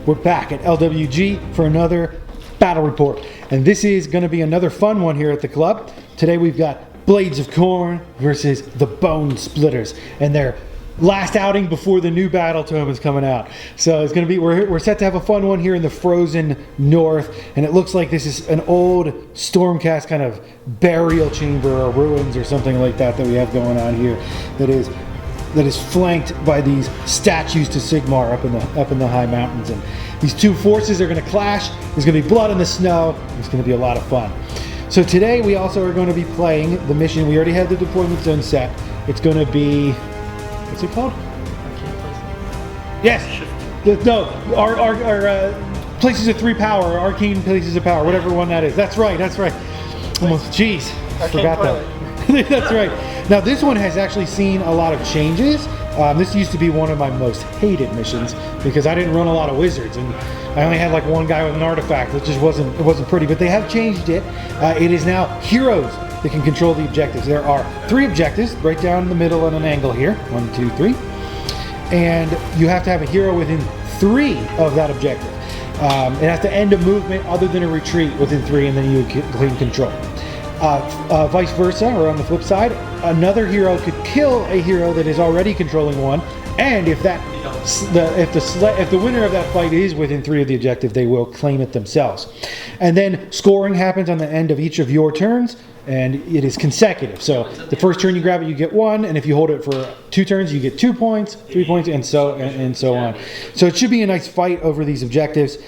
We're back at LWG for another battle report. And this is going to be another fun one here at the club. Today we've got Blades of Khorne versus the Bonesplitterz. And their last outing before the new battle tome is coming out. So it's going to be, we're set to have a fun one here in the frozen north. And it looks like this is an old Stormcast kind of burial chamber or ruins or something like that we have going on here. That is flanked by these statues to Sigmar up in the high mountains, and these two forces are going to clash. There's going to be blood in the snow. It's going to be a lot of fun. So today we also are going to be playing the mission. We already had the deployment zone set. It's going to be, what's it called? Yes. No, our places of 3 power, arcane places of power, whatever one that is. That's right. Almost. Jeez, I forgot that. That's right. Now this one has actually seen a lot of changes. This used to be one of my most hated missions because I didn't run a lot of wizards and I only had like one guy with an artifact. It just wasn't pretty, but they have changed it. It is now heroes that can control the objectives. There are 3 objectives right down the middle on an angle here. 1, 2, 3. And you have to have a hero within 3 of that objective. It has to end a movement other than a retreat within 3, and then you claim control. Vice versa, or on the flip side, another hero could kill a hero that is already controlling one, and if the winner of that fight is within 3 of the objective, they will claim it themselves. And then scoring happens on the end of each of your turns, and it is consecutive. So the first turn you grab it, you get 1, and if you hold it for 2 turns, you get 2 points, 3 points, and so on. So it should be a nice fight over these objectives.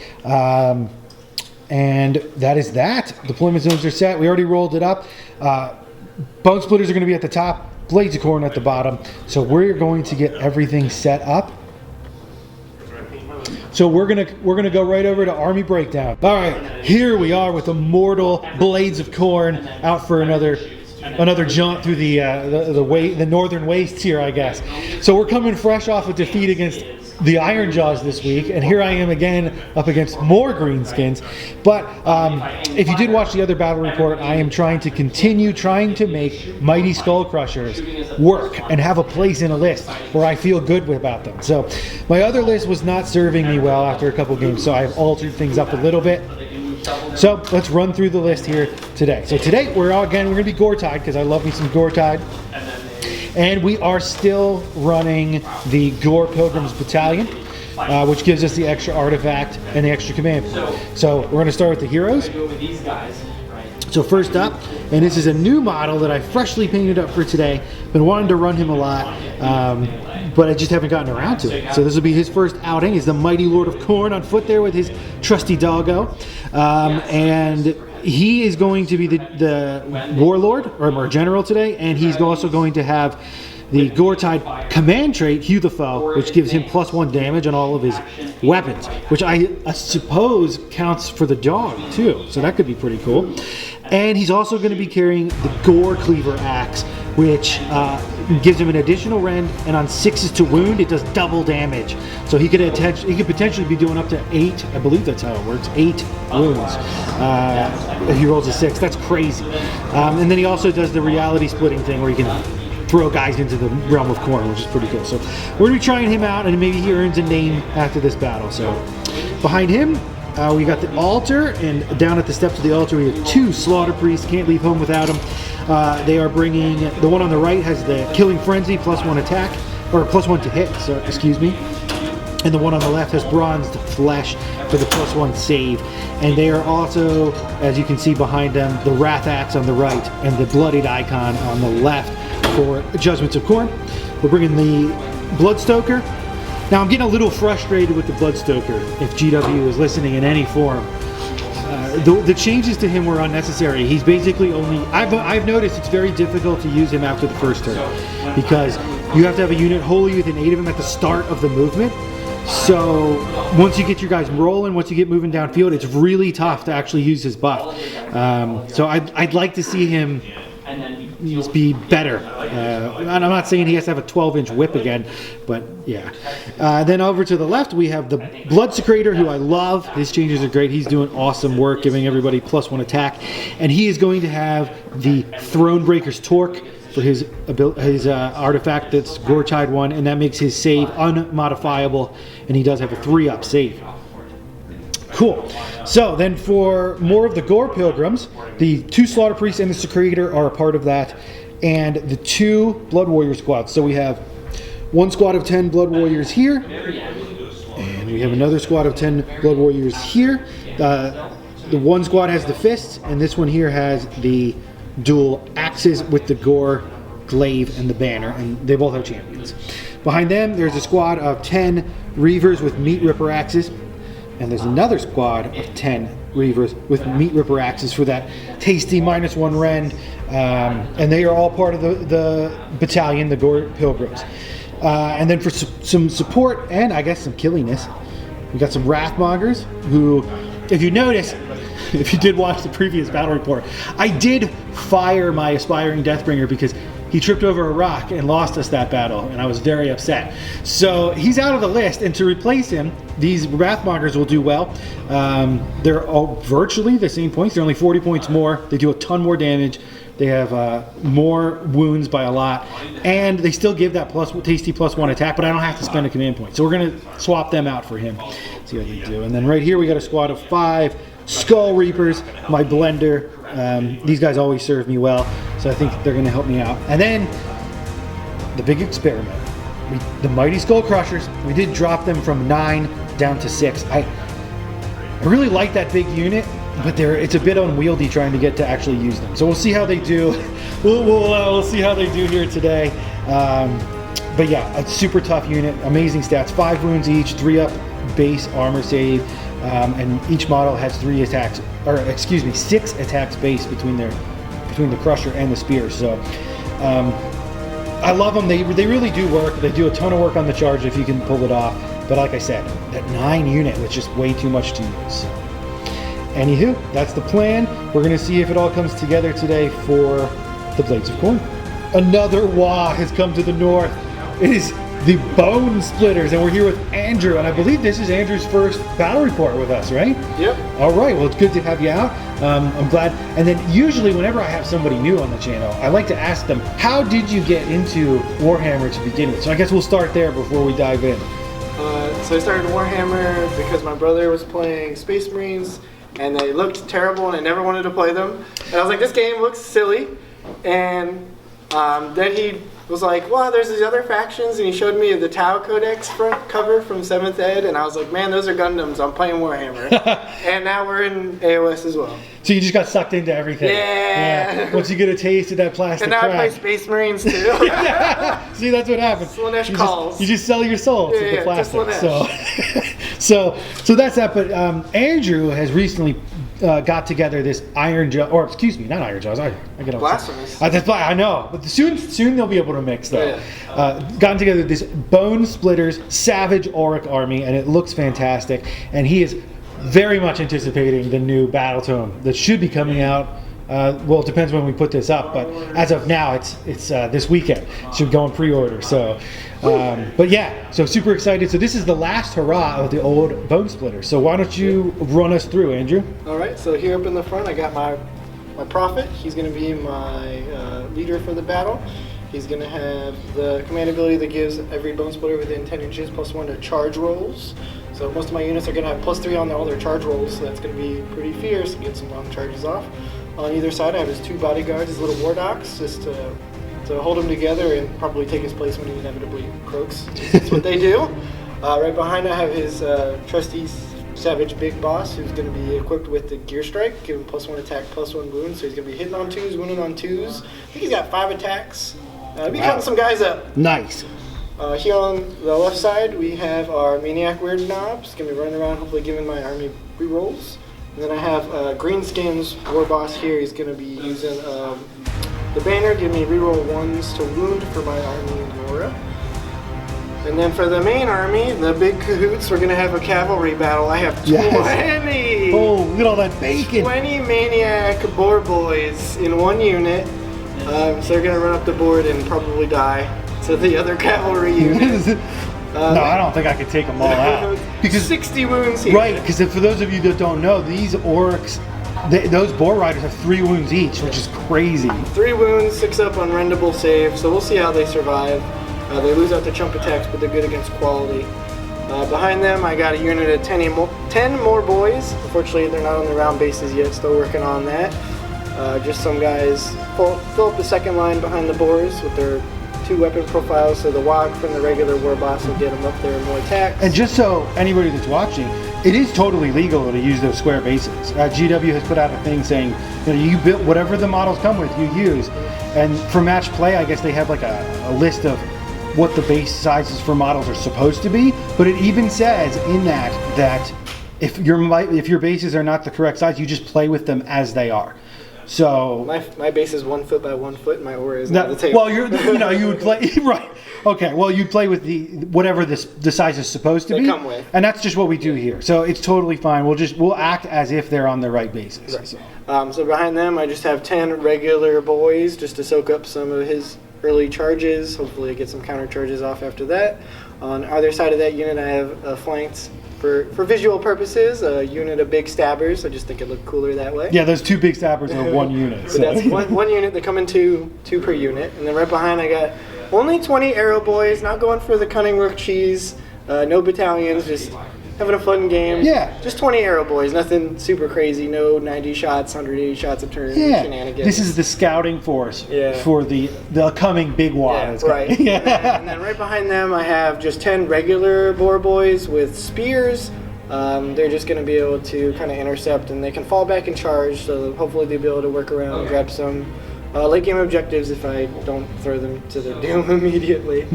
And that is that. Deployment zones are set. We already rolled it up. Bonesplitterz are going to be at the top, Blades of Khorne at the bottom. So we're going to get everything set up. So we're gonna go right over to Army Breakdown. All right, here we are with the mortal Blades of Khorne out for another jaunt through the northern wastes here, I guess. So we're coming fresh off a defeat against the Iron Jaws this week, and here I am again up against more greenskins. But if you did watch the other battle report, I am trying to make Mighty Skull Crushers work and have a place in a list where I feel good about them. So my other list was not serving me well after a couple games, so I've altered things up a little bit. So let's run through the list here today. So today we're going to be Gore-Tide because I love me some Gore-Tide. And we are still running the Gore Pilgrims Battalion, which gives us the extra artifact and the extra command point. So we're going to start with the heroes. So first up, and this is a new model that I freshly painted up for today. Been wanting to run him a lot, but I just haven't gotten around to it. So this will be his first outing. He's the Mighty Lord of Khorne on foot there with his trusty doggo. And he is going to be the warlord or general today, and he's also going to have the Gore-Tide command trait, Hew the Foe, which gives him +1 damage on all of his weapons, which I suppose counts for the dog too, so that could be pretty cool. And he's also going to be carrying the Gore Cleaver axe, which gives him an additional rend, and on 6s to wound, it does double damage. So he could potentially be doing up to 8, I believe that's how it works, 8 wounds. If he rolls a 6, that's crazy. And then he also does the reality splitting thing where he can throw guys into the realm of Khorne, which is pretty cool. So we're going to be trying him out, and maybe he earns a name after this battle. So behind him, we got the altar, and down at the steps of the altar we have 2 slaughter priests. Can't leave home without them. They are bringing, the one on the right has the killing frenzy, +1 attack, or +1 to hit, so excuse me. And the one on the left has bronzed flesh for the +1 save. And they are also, as you can see behind them, the Wrath Axe on the right and the bloodied icon on the left for Judgments of Khorne. We're bringing the Bloodstoker. Now I'm getting a little frustrated with the Bloodstoker, if GW is listening in any form. The changes to him were unnecessary. He's basically only, I've noticed it's very difficult to use him after the first turn because you have to have a unit wholly within 8 of him at the start of the movement. So once you get your guys rolling, once you get moving downfield, it's really tough to actually use his buff. So I'd like to see him just be better. I'm not saying he has to have a 12-inch whip again, but yeah. Then over to the left, we have the Bloodsecrator, who I love. His changes are great. He's doing awesome work, giving everybody +1 attack. And he is going to have the Thronebreaker's Torque for his artifact that's Gore-Tide 1, and that makes his save unmodifiable, and he does have a 3-up save. Cool. So then for more of the Gore Pilgrims, the 2 Slaughter Priests and the Secretor are a part of that, and the 2 Blood Warrior squads. So we have 1 squad of 10 Blood Warriors here, and we have another squad of 10 Blood Warriors here. The 1 squad has the fists, and this one here has the dual axes with the Gore glaive and the banner, and they both have champions. Behind them, there's a squad of 10 Reavers with meat ripper axes, and there's another squad of 10 Reavers with meat ripper axes for that tasty -1 rend, and they are all part of the battalion, the Gore Pilgrims. And then for some support and I guess some killiness, we got some Wrathmongers who, if you notice, if you did watch the previous battle report, I did fire my Aspiring Deathbringer because he tripped over a rock and lost us that battle, and I was very upset. So he's out of the list, and to replace him, these Wrathmongers will do well. They're all virtually the same points. They're only 40 points more. They do a ton more damage. They have more wounds by a lot, and they still give that tasty +1 attack, but I don't have to spend a command point. So we're going to swap them out for him. See how they do. And then right here we got a squad of 5 Skull Reapers, my blender. These guys always serve me well, so I think they're going to help me out. And then the big experiment, the Mighty Skull Crushers. We did drop them from 9 down to 6. I really like that big unit, but it's a bit unwieldy trying to get to actually use them. So we'll see how they do. We'll see how they do here today. But yeah, a super tough unit, amazing stats. 5 wounds each, 3 up base armor save. And each model has 3 attacks, or excuse me, 6 attacks base between the Crusher and the Spear. So I love them. They really do work. They do a ton of work on the charge if you can pull it off. But like I said, that 9 unit was just way too much to use. So. Anywho, that's the plan. We're going to see if it all comes together today for the Blades of Khorne. Another Waaagh has come to the north. It is the Bonesplitterz, and we're here with Andrew, and I believe this is Andrew's first battle report with us, right? Yep. All right, well, it's good to have you out. I'm glad. And then usually whenever I have somebody new on the channel, I like to ask them, how did you get into Warhammer to begin with? So I guess we'll start there before we dive in. So I started Warhammer because my brother was playing Space Marines, and they looked terrible, and I never wanted to play them. And I was like, this game looks silly. And then he was like, well, there's these other factions, and he showed me the Tau Codex front cover from 7th Ed, and I was like, man, those are Gundams. I'm playing Warhammer. And now we're in AOS as well. So you just got sucked into everything. Yeah. Once you get a taste of that plastic and now crap. I play Space Marines too. See, that's what happens. Slaanesh calls. You just sell your soul to the plastic. So that's that. But Andrew has recently got together this Iron Jaw, or excuse me, not Iron Jaws. I get all Blasphemous. I know, but soon they'll be able to mix though. Yeah. Gotten together this Bonesplitterz Savage Orruk army, and it looks fantastic. And he is very much anticipating the new Battle Tome that should be coming out. Well, it depends when we put this up, but as of now, it's this weekend. Should go on pre-order. So, but yeah, so super excited. So this is the last hurrah of the old Bonesplitterz. So why don't you run us through, Andrew? All right. So here up in the front, I got my prophet. He's going to be my leader for the battle. He's going to have the command ability that gives every Bonesplitter within 10 inches +1 to charge rolls. So most of my units are going to have +3 on all their charge rolls, so that's going to be pretty fierce and get some long charges off. On either side, I have his 2 bodyguards, his little war docs, just to hold him together and probably take his place when he inevitably croaks. That's what they do. Right behind, I have his trusty Savage Big Boss, who's going to be equipped with the Gear Strike, give him +1 attack, +1 wound, so he's going to be hitting on 2s, wounding on 2s. I think he's got 5 attacks. I'll be cutting some guys up. Nice. Here on the left side, we have our Maniac Weird Knob. He's going to be running around, hopefully giving my army rerolls. And then I have Greenskins War Boss here. He's going to be using the banner, give me reroll 1s to wound for my army in Aura. And then for the main army, the big cahoots, we're going to have a cavalry battle. I have 20! Yes. Oh, look at all that bacon! 20 Maniac Boar Boys in one unit. So they're going to run up the board and probably die to the other cavalry unit. No, I don't think I could take them all out. Because 60 wounds here. Right, because for those of you that don't know, these Orruks, those Boar Riders have 3 wounds each, which is crazy. 3 wounds, 6 up on rendable save, so we'll see how they survive. They lose out to chunk attacks, but they're good against quality. Behind them, I got a unit of 10 more boys. Unfortunately, they're not on the round bases yet. Still working on that. Just some guys fill up the second line behind the boars with their 2 weapon profiles. So the WOG from the regular war boss will get them up there and more attacks. And just so anybody that's watching, it is totally legal to use those square bases. GW has put out a thing saying, you know, you build whatever the models come with, you use. And for match play, I guess they have like a list of what the base sizes for models are supposed to be, but it even says in that if your bases are not the correct size, you just play with them as they are. So my base is 1 foot by 1 foot, and my Orruk is on the table. Well, you would play right. Okay, well, you'd play with whatever the size is supposed to be. They come with, and that's just what we do here. So it's totally fine. We'll act as if they're on the right basis. Right. So behind them, I just have 10 regular boys just to soak up some of his early charges. Hopefully, I get some counter charges off after that. On either side of that unit, I have flanked. For visual purposes, a unit of big stabbers. I just think it looked cooler that way. Yeah, those 2 big stabbers are 1 unit. So that's one unit. They come in two per unit. And then right behind, I got only 20 arrow boys, not going for the cunning rook cheese. No battalions, just having a fun game. Yeah. Just 20 arrow boys, nothing super crazy. No 90 shots, 180 shots a turn shenanigans. This is the scouting force for the coming big wad. Yeah, right. And then right behind them, I have just 10 regular boar boys with spears. They're just going to be able to kind of intercept, and they can fall back and charge, so hopefully they'll be able to work around and grab some late game objectives if I don't throw them to their doom immediately.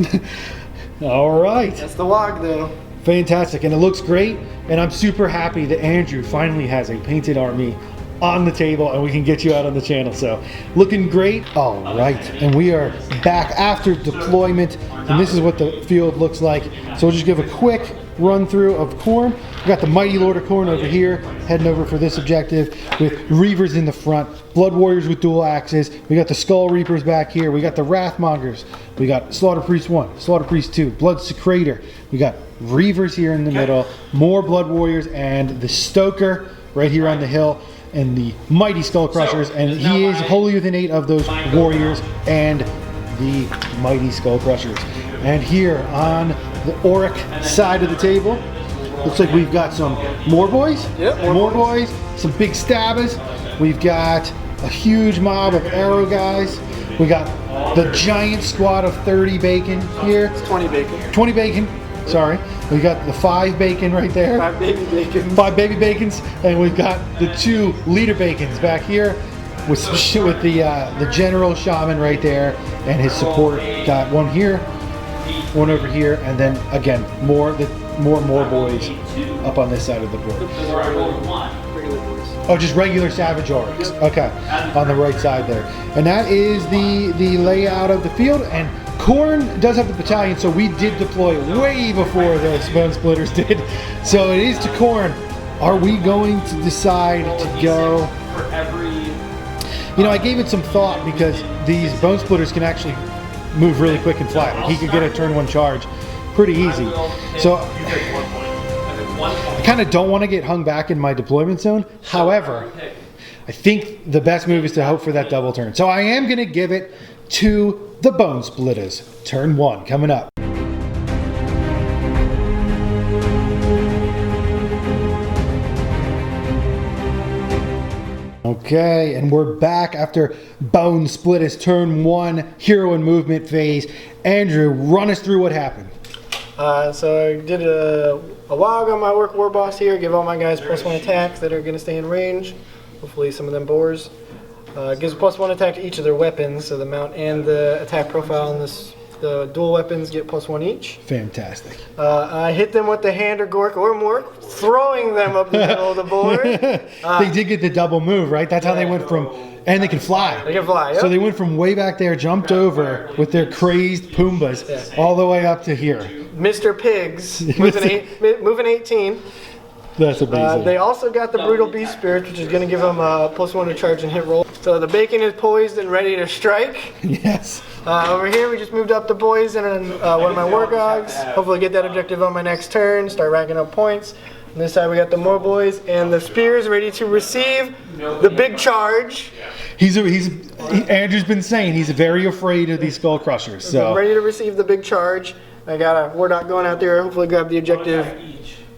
All right. That's the WOG, though. Fantastic, and it looks great, and I'm super happy that Andrew finally has a painted army on the table and we can get you out on the channel. So looking great. All right, and we are back after deployment, and this is what the field looks like. So we'll just give a quick run through of Khorne. We got the mighty Lord of Khorne over here heading over for this objective with Reavers in the front, Blood Warriors with dual axes. We got the Skull Reapers back here. We got the Wrathmongers. We got Slaughter Priest 1, Slaughter Priest 2, Blood Secrator. We got Reavers here in the middle, more Blood Warriors, and the Stoker right here on the hill, and the mighty Skull Crushers. And he is wholly within 8 of those warriors and the mighty Skull Crushers. And here on the Orruk side of the table, looks like we've got some more boys. Yep, more boys. Some big stabbers. We've got a huge mob of arrow guys. We got the giant squad of 30 bacon here. It's 20 bacon. 20 bacon. Sorry. We got the 5 bacon right there. 5 baby bacons. 5 baby bacons, and we've got the 2 leader bacons back here with some shit with the general shaman right there and his support. Got one here, one over here, and then again more boys up on this side of the board. Oh, just regular Savage Orruks. Okay, on the right side there. And that is the layout of the field. And Khorne does have the battalion, so we did deploy way before the Bonesplitterz did. So it is to Khorne. Are we going to decide to go? You know, I gave it some thought because these Bonesplitterz can actually move really quick and fly. Like he could get a turn 1 charge pretty easy. So I kind of don't want to get hung back in my deployment zone. However, I think the best move is to hope for that double turn. So I am going to give it to the Bonesplitterz. Turn 1 coming up. Okay, and we're back after Bonesplitterz turn 1 hero and movement phase. Andrew, run us through what happened. So I did a WOG on my Orruk war boss here, give all my guys +1 attacks that are going to stay in range. Hopefully some of them boars. Gives +1 attack to each of their weapons, so the mount and the attack profile on the dual weapons get +1 each. Fantastic. I hit them with the hand or gork or mork, throwing them up the middle of the board. They did get the double move, right? That's how they went from, and they can fly. They can fly, yep. So they went from way back there, jumped over with their crazed Pumbas, all the way up to here. Mr. Pigs, moving 18. That's amazing. They also got the Brutal Beast Spirit, which is going to give them a +1 to charge and hit roll. So the bacon is poised and ready to strike. Yes. Over here, we just moved up the boys and one of my war gogs. Hopefully get that objective on my next turn, start racking up points. On this side, we got the more boys and the spears ready to receive the big charge. Andrew's been saying he's very afraid of these Skull Crushers. So ready to receive the big charge. I got a Warlock going out there. Hopefully grab the objective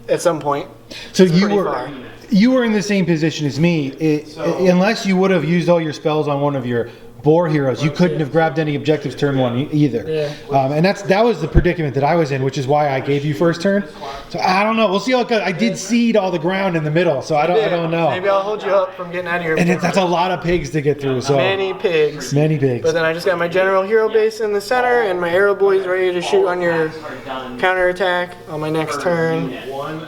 at some point. So It's you pretty were far. you were in the same position as me. Unless you would have used all your spells on one of your boar heroes, you couldn't have grabbed any objectives turn one either. Yeah. And that was the predicament that I was in, which is why I gave you first turn. So I don't know. We'll see how it goes. I did seed all the ground in the middle, so I don't know. Maybe I'll hold you up from getting out of here. And that's a lot of pigs to get through. So Many pigs. Many pigs. But then I just got my general hero base in the center and my arrow boys ready to shoot on your counterattack on my next turn.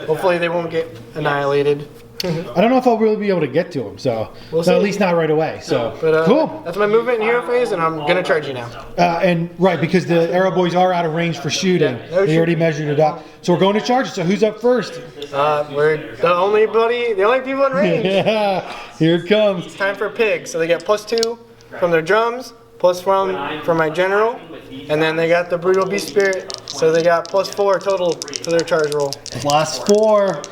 Hopefully they won't get annihilated. I don't know if I'll really be able to get to them, so We'll no, at see. least not right away. So But, cool. That's my movement and hero phase, and I'm gonna charge you now. And right, because the arrow boys are out of range for shooting. no They already measured it up. So we're going to charge it. So who's up first? We're the only people in range. Yeah, here it comes. Time for pigs. So they get +2 from their drums, +1 from my general, and then they got the brutal beast spirit. So they got +4 total to their charge roll. +4.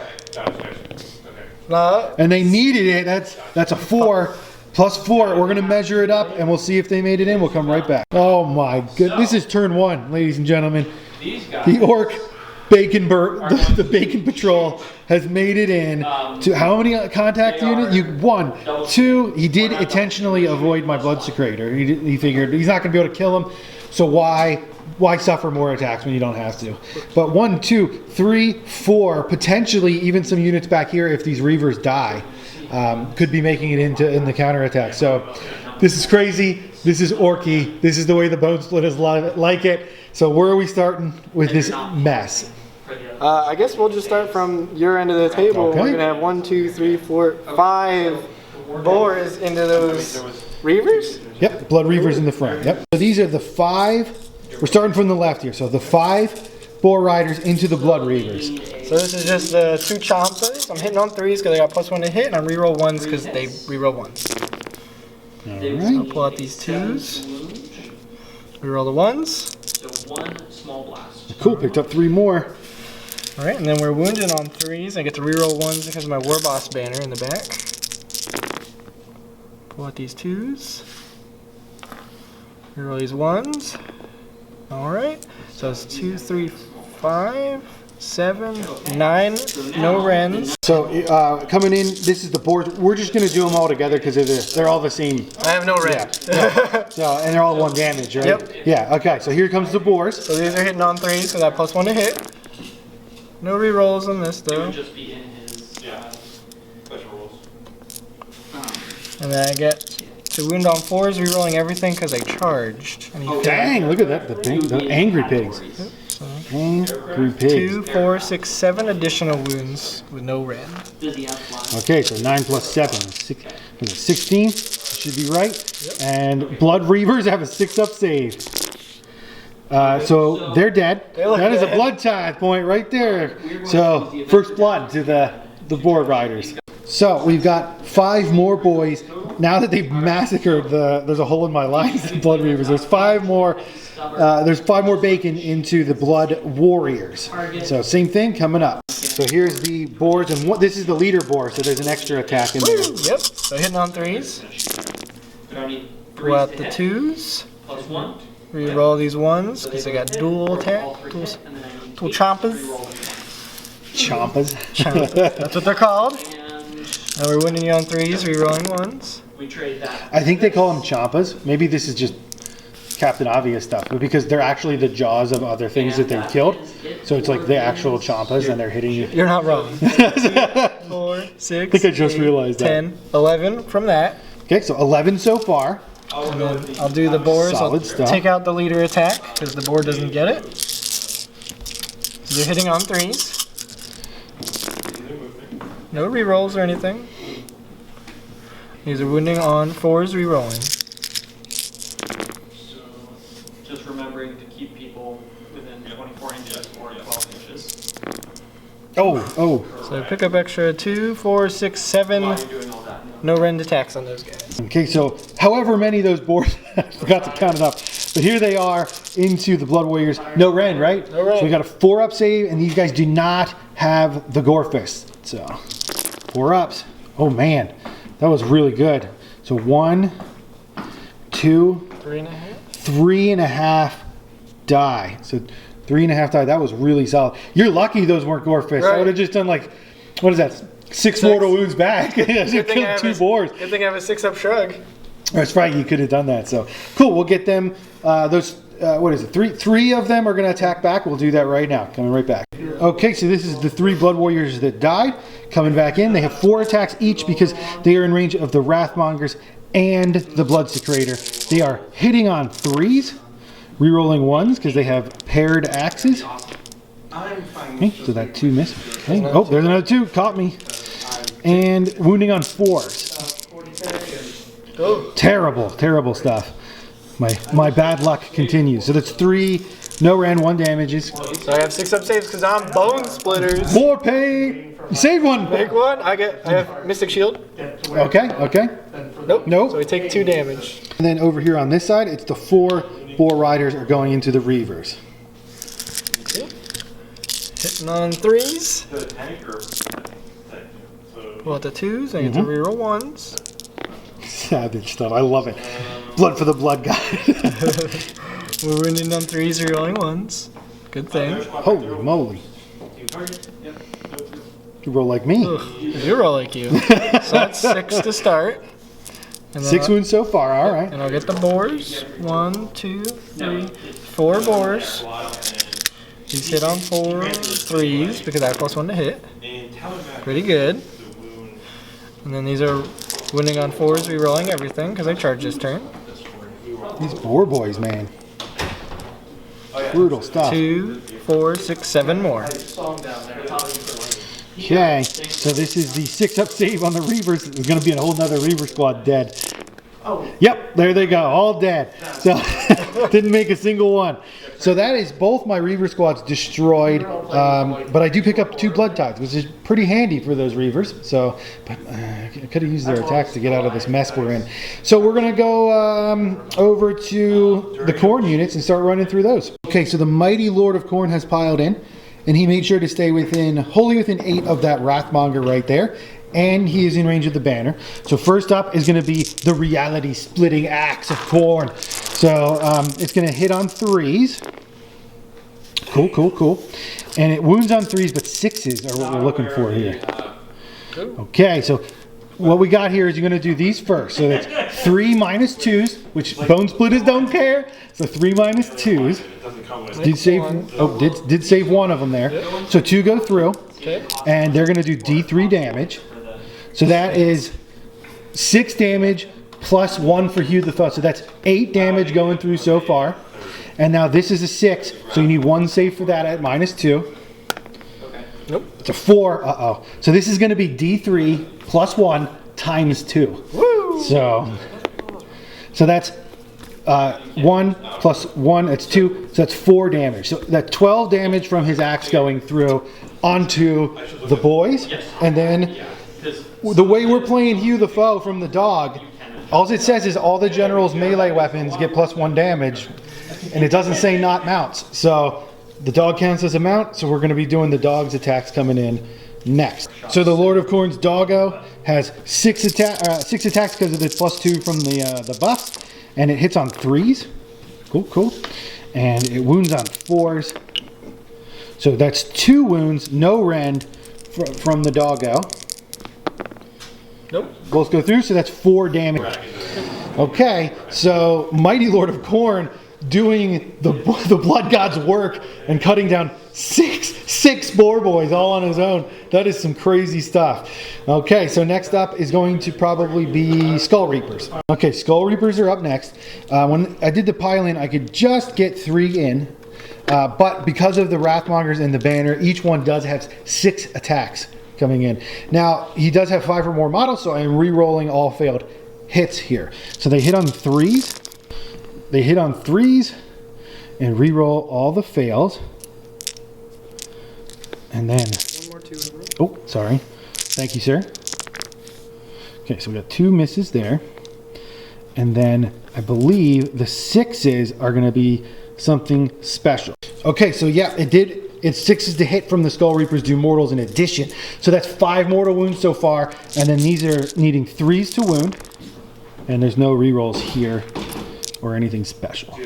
And they needed it. That's a 4. +4. We're gonna measure it up, and we'll see if they made it in. We'll come right back. Oh my goodness! This is turn 1, ladies and gentlemen. The Orc Bacon the Bacon Patrol has made it in to how many contact units? 1, 2. He did intentionally avoid my blood secretor. He figured he's not gonna be able to kill him, so why suffer more attacks when you don't have to? But 1, 2, 3, 4, potentially even some units back here if these Reavers die, could be making it in the counterattack. So this is crazy. This is orky. This is the way the Bonesplitterz like it. So where are we starting with this mess? I guess we'll just start from your end of the table. Okay. We're gonna have 1, 2, 3, 4, 5 boars into those Reavers. Yep, Blood Reavers in the front. Yep. So these are the 5. We're starting from the left here. So the 5 Boar Riders into the Blood Reavers. So this is just the 2 chompers. I'm hitting on 3s because I got +1 to hit, and I'm reroll 1s because they reroll 1s. All I'll pull out these 2s. Reroll the 1s. So 1 small blast. Cool. Picked up 3 more. All right, and then we're wounded on 3s. I get to reroll 1s because of my War Boss banner in the back. Pull out these 2s. Reroll these 1s. All right, so it's 2, 3, 5, 7, 9. No Wrens. So coming in, this is the board. We're just gonna do them all together because they're all the same. I have no Wren. So and they're all 1 damage, right? Yep. Yeah. Okay. So here comes the boars. So these are hitting on 3s, so that +1 to hit. No rerolls on this It though. would just be in his special rules. And then I get to wound on 4s, rerolling everything because I charged. And he Dang! Look at that. The angry pigs. Angry pigs. 2, 4, 6, 7 additional wounds with no Wren. Does he have blast? Okay, so 9 plus 7, 16. Should be right. And Blood Reavers have a 6-up save. So they're dead. That is a blood tithe point right there. So first blood to the Board Riders. So we've got 5 more boys. Now that they've massacred there's a hole in my lines, the Blood Reavers. There's 5 more. There's 5 more bacon into the Blood Warriors. So same thing coming up. So here's the boars, and this is the leader boar. So there's an extra attack in there. Yep. So hitting on 3s. Do I need Pull out 3s the to hit? 2s. +1. Reroll these 1s because I got dual attack. Dual chompers. Chompas. That's what they're called. And Now we're winning you on 3s, rerolling 1s. we trade that. I think they call them chompas. Maybe this is just Captain Obvious stuff, but because they're actually the jaws of other things that they've killed. So it's like the actual chompas, and they're hitting you. You're not wrong. 2, 4, 6, I think I just realized that. 10, 11 from that. Okay, so 11 so far. And then I'll do the boars. Solid I'll stuff. take out the leader attack because the board doesn't get it. They're hitting on 3s. No rerolls or anything. These are wounding on 4s, rerolling. So just remembering to keep people within 24 inches or 12 inches. Oh. So pick up extra 2, 4, 6, 7. While you're doing all that. No rend attacks on those guys. Okay, so however many of those boards, I forgot to count it up, but here they are into the Blood Warriors. No Ren, right? No Ren. So we got a 4-up save, and these guys do not have the Gore Fist. So 4 ups. Oh man, that was really good. So 1, 2, 3.5. 3.5 die. So 3.5 die. That was really solid. You're lucky those weren't gore fists. I Right. would have just done like, what is that? 6 mortal wounds back. I Good thing I killed have 2 a- boars. Good thing I have a 6-up shrug. That's right. You could have done that. So cool. We'll get them. Those. What is it? Three of them are going to attack back. We'll do that right now. Coming right back. Okay. So this is the 3 blood warriors that died. Coming back in. They have 4 attacks each because they are in range of the Wrathmongers and the Blood Secretor. They are hitting on 3s, rerolling 1s because they have paired axes. Okay, so that 2 missed. Okay. Oh, there's another 2. Caught me. And wounding on 4s. Oh. Terrible, terrible stuff. My bad luck continues. So that's 3 no ran 1 damages. So I have 6-up saves because I'm Bonesplitterz. More pain. You saved one. Big one. I have Mystic Shield. Okay, okay. Nope. Nope. So we take 2 damage. And then over here on this side, it's the 4 boar riders are going into the reavers. Hitting on 3s. Well, the 2s. I get to reroll 1s. Savage stuff. I love it. Blood for the blood guy. We're winning on 3s, rerolling 1s. Good thing. Holy moly. You roll like me. Ugh, you roll like you. So that's 6 to start. And then 6 wounds so far. All right. And I'll get the boars. 1, 2, 3, 4 boars. These hit on 4 3s because I have +1 to hit. Pretty good. And then these are winning on 4s, rerolling everything because I charged this turn. These boar boys, man. Brutal stuff. 2, 4, 6, 7 more. Okay, so this is the 6-up save on the reavers. There's going to be a whole nother reaver squad dead. Yep, there they go, all dead. So didn't make a single one. So that is both my reaver squads destroyed, but I do pick up 2 blood tides, which is pretty handy for those reavers. So, but I could have used their attacks to get out of this mess we're in. So we're gonna go over to the Khorne units and start running through those. Okay, so the mighty Lord of Khorne has piled in, and he made sure to stay wholly within 8 of that Wrathmonger right there. And he is in range of the banner. So first up is going to be the reality splitting axe of Khorne. So it's going to hit on 3s. Cool, cool, cool. And it wounds on 3s, but 6s are what we're looking for here. Okay, so what we got here is you're going to do these first. So that's 3 minus 2s, which Bonesplitterz don't care. So 3 minus 2s. Did save? Oh, did save 1 of them there. So 2 go through, and they're going to do D3 damage. So that is 6 damage plus 1 for Hugh the Foe. So that's 8 damage going through so far. And now this is a 6, so you need 1 save for that at -2. Nope. It's a 4. Uh-oh. So this is going to be D3 plus 1 times 2. Woo! So that's 1 plus 1, that's 2, so that's 4 damage. So that's 12 damage from his axe going through onto the boys. And then the way we're playing Hugh the Foe from the dog, all it says is all the general's melee weapons get +1 damage, and it doesn't say not mounts. So the dog counts as a mount, so we're going to be doing the dog's attacks coming in next. So the Lord of Khorne's doggo has 6 attacks because of the +2 from the buffs, and it hits on 3s. Cool, cool. And it wounds on 4s. So that's 2 wounds, no rend from the doggo. Nope. Both go through, so that's 4 damage. Okay, so Mighty Lord of Khorne doing the Blood God's work and cutting down six boar boys all on his own. That is some crazy stuff. Okay, so next up is going to probably be Skull Reapers. Okay, Skull Reapers are up next. When I did the pile-in, I could just get 3 in. But because of the Wrathmongers and the banner, each one does have 6 attacks coming in. Now, he does have 5 or more models, so I'm re-rolling all failed hits here. So they hit on 3s. They hit on 3s and re-roll all the fails. And then... One more 2 in a row. Oh, sorry. Thank you, sir. Okay, so we got 2 misses there. And then I believe the 6s are going to be something special. Okay, so yeah, it did. It's 6s to hit from the Skull Reapers do mortals in addition. So that's 5 mortal wounds so far. And then these are needing 3s to wound. And there's no rerolls here or anything special.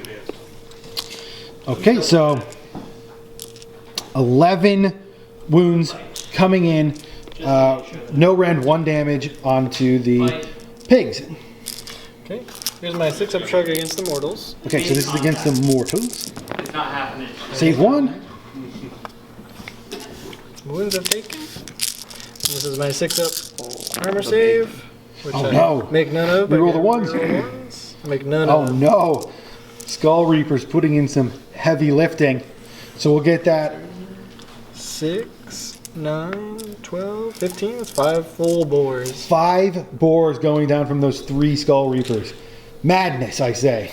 Okay, so 11 wounds coming in. No rend, 1 damage onto the pigs. Okay, here's my 6-up shrug against the mortals. Okay, so this is against the mortals. It's not happening. Save 1. Wounds I've taken. This is my 6-up armor save, which Oh, I no. make none of. Reroll I the ones. reroll ones. I make none Oh of. no. Skull Reaper's putting in some heavy lifting. So we'll get that. 6, 9, 12, 15. That's 5 full boars. 5 boars going down from those 3 Skull Reapers. Madness, I say.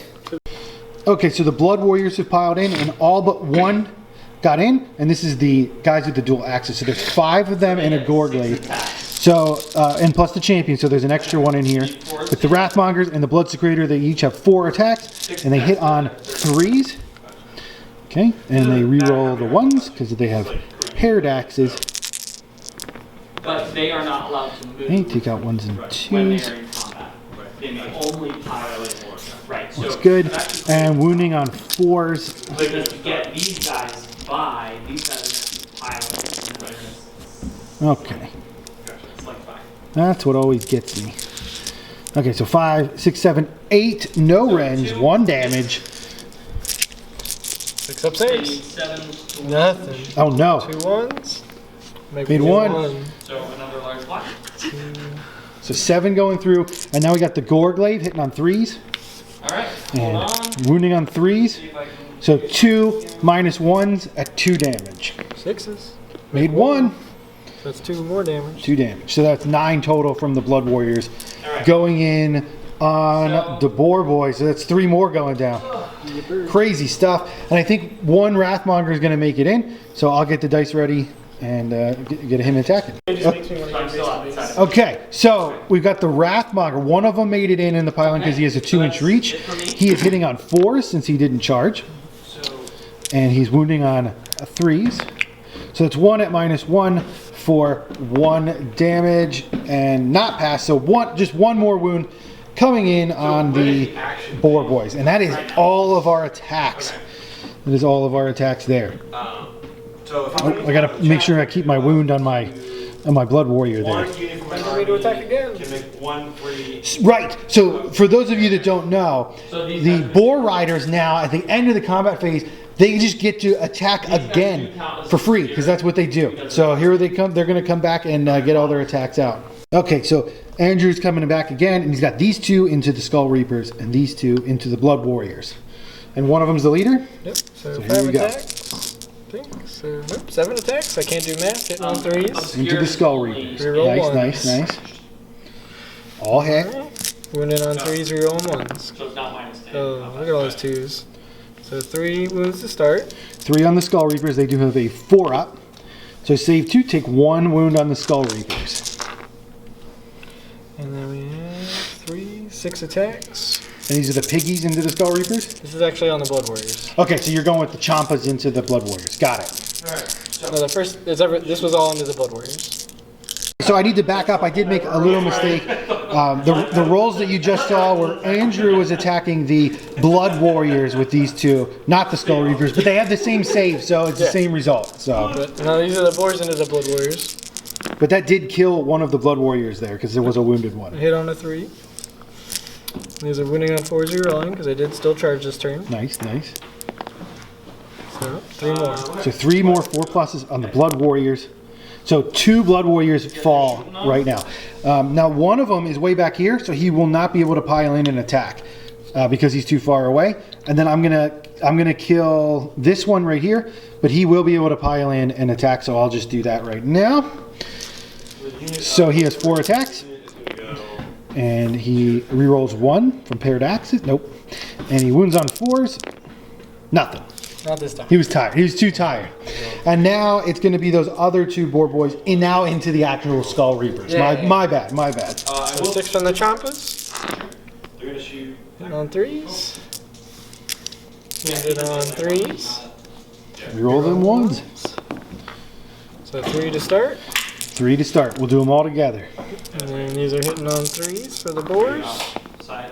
Okay, so the Blood Warriors have piled in, and all but 1 got in, and this is the guys with the dual axes. So there's 5 of them and a Goreglade. So, and plus the champion, so there's an extra 1 in here. With the Wrathmongers and the Blood Secretor, they each have 4 attacks, and they hit on 3s. Okay, and they re-roll the 1s, because they have paired axes. But they are not allowed to move. Okay, take out 1s and when they 2s. are in combat. They may only pile in more. Right. That's So good. that's And wounding on 4s. because to get these guys by, these guys are going to pile in. Okay. It's like 5. That's what always gets me. Okay, so 5, 6, 7, 8. No range, 1 damage. 6-up saves. 7. Nothing. Oh no. 2 1s. Make Made 1. So another large block. So 7 going through. And now we got the Goreglade hitting on 3s. All right. Hold And on. wounding on 3s. See if I can. So 2 minus 1s at 2 damage. 6s. Made 1. So that's 2 more damage. 2 damage. So that's 9 total from the Blood Warriors. All right. Going in on the Boar Boys. So that's 3 more going down. Crazy stuff. And I think 1 Wrathmonger is going to make it in. So I'll get the dice ready and get him attacking. So I'm still outside of Okay, so we've got the Wrathmonger. 1 of them made it in the pylon because he has a 2-inch reach. He is hitting on 4s since he didn't charge. So And he's wounding on 3s. So it's 1 at -1 for 1 damage and not pass. So just one more wound coming in on the Boar Boys. And that is all of our attacks. That is all of our attacks there. I gotta make sure I keep my wound on my Blood Warrior there. Ready to attack again. Right. So for those of you that don't know, the Boar Riders now at the end of the combat phase, they just get to attack again for free because that's what they do. So here they come. They're going to come back and get all their attacks out. Okay. So Andrew's coming back again, and he's got these 2 into the Skull Reapers and these 2 into the Blood Warriors, and one of them's the leader. Yep. So So here 5 we go. attacks. I think. So nope, 7 attacks. I can't do math. Hitting on 3s. Into the Skull Reapers. Reroll Nice, ones. nice. All hit. Wounded on 3s. Reroll 1s. So it's not -10. Oh, look at all those 2s. So 3 wounds to start. 3 on the Skull Reapers. They do have a 4-up. So save 2. Take 1 wound on the Skull Reapers. And then we have 6 attacks. And these are the piggies into the Skull Reapers? This is actually on the Blood Warriors. Okay, so you're going with the Champas into the Blood Warriors. Got it. No, the first. This was all into the Blood Warriors. So I need to back up. I did make a little mistake. The rolls that you just saw were Andrew was attacking the Blood Warriors with these 2, not the Skull Reapers, but they have the same save, so it's the same result. So, But no, these are the boars into the Blood Warriors. but that did kill one of the Blood Warriors there because there was a wounded I one. hit on a 3. These are winning on 4s rerolling because I did still charge this turn. Nice, nice. So 3 more. So 3 more 4+s on the Blood Warriors. So 2 Blood Warriors fall right now. Now 1 of them is way back here, so he will not be able to pile in and attack because he's too far away. And then I'm gonna kill this one right here, but he will be able to pile in and attack. So I'll just do that right now. So he has 4 attacks, and he rerolls 1 from paired axes. Nope. And he wounds on 4s. Nothing. Not this time. He was tired. He was too tired. And now it's going to be those other 2 Boar Boys now into the actual Skull Reapers. Yeah. My bad. My bad. So 6 from the Champas. They're gonna shoot. Hitting on 3s. Wounded on 3s. We roll them 1s. So 3 to start. 3 to start. We'll do them all together. And then these are hitting on 3s for the boars. Side.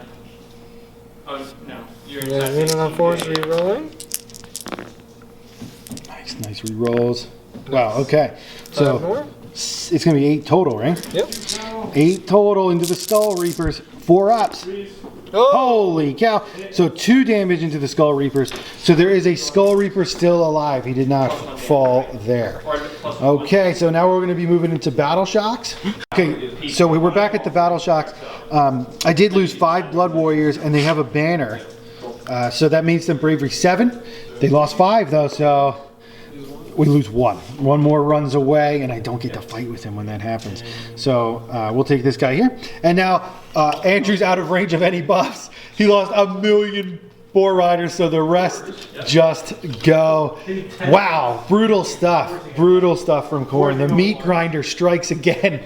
Oh no. You're And then winning on 4s rerolling. Nice, Nice re-rolls. Wow, okay. So it's going to be 8 total, right? Yep. 8 total into the Skull Reapers. 4 ups. Oh. Holy cow. So 2 damage into the Skull Reapers. So there is a Skull Reaper still alive. He did not fall there. Okay, so now we're going to be moving into Battle Shocks. Okay, so we're back at the Battle Shocks. I did lose 5 Blood Warriors, and they have a banner. So that means them Bravery 7. They lost 5 though, so we lose 1. 1 more runs away, and I don't get to fight with him when that happens. So we'll take this guy here. And now Andrew's out of range of any buffs. He lost 1,000,000 Boar Riders, so the rest just go. Wow, brutal stuff. Brutal stuff from Khorne. The meat grinder strikes again.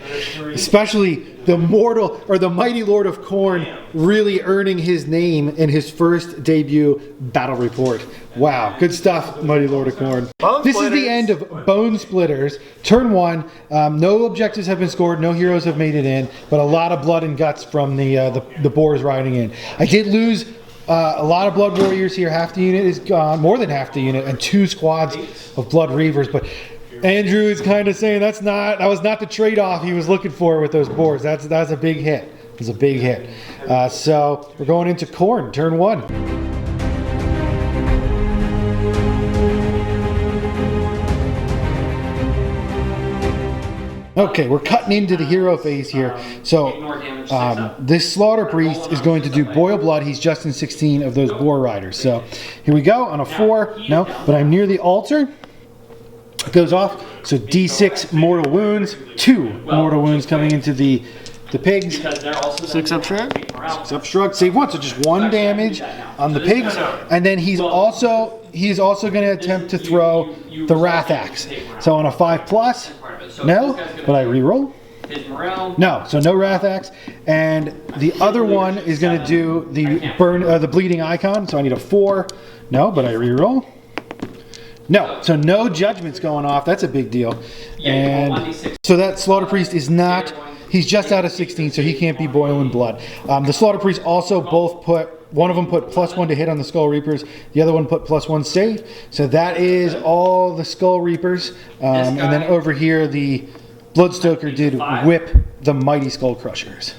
Especially the mortal, or the mighty Lord of Khorne, really earning his name in his first debut battle report. Wow, good stuff, mighty Lord of Khorne. This is the end of Bonesplitterz. Turn 1. No objectives have been scored. No heroes have made it in, but a lot of blood and guts from the boars riding in. I did lose a lot of Blood Warriors here. Half the unit is gone, more than half the unit, and 2 squads of Blood Reavers. But Andrew is kind of saying that was not the trade-off he was looking for with those boars. That's a big hit. It's a big hit. So we're going into Khorne, turn 1. Okay, we're cutting into the hero phase here. So this Slaughter Priest is going to do Boil Blood. He's just in 16 of those Boar Riders. So here we go on a 4. No, but I'm near the altar. It goes off. So D6 mortal wounds. 2 mortal wounds coming into the pigs. 6 up shrug. 6 up shrug. Save 1. So just 1 damage on the pigs. And then he's also going to attempt to throw the Wrath Axe. So on a 5+. No, but I reroll. No, so no Wrath Axe. And the other one is going to do the bleeding icon. So I need a 4. No, but I reroll. No, so no judgments going off. That's a big deal. And so that Slaughter Priest is not. He's just out of 16, so he can't be boiling blood. The Slaughter Priest also both put. One of them put +1 to hit on the Skull Reapers. The other one put +1 save. So that is all the Skull Reapers. And then over here, the Bloodstoker did whip the Mighty Skull Crushers.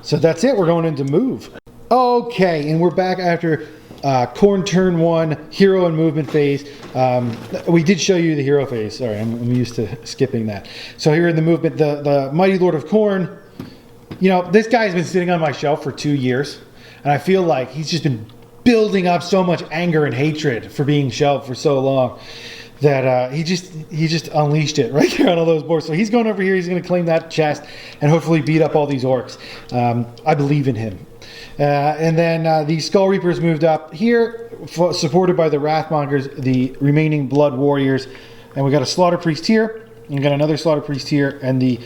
So that's it. We're going into move. Okay, and we're back after Khorne turn 1, hero and movement phase. We did show you the hero phase. Sorry, I'm used to skipping that. So here in the movement, the Mighty Lord of Khorne. You know, this guy's been sitting on my shelf for 2 years. And I feel like he's just been building up so much anger and hatred for being shelved for so long that he just unleashed it right there on all those boards. So he's going over here. He's going to claim that chest and hopefully beat up all these orcs. I believe in him. And then the Skull Reapers moved up here, supported by the Wrathmongers, the remaining Blood Warriors. And we got a Slaughter Priest here. And we got another Slaughter Priest here, and the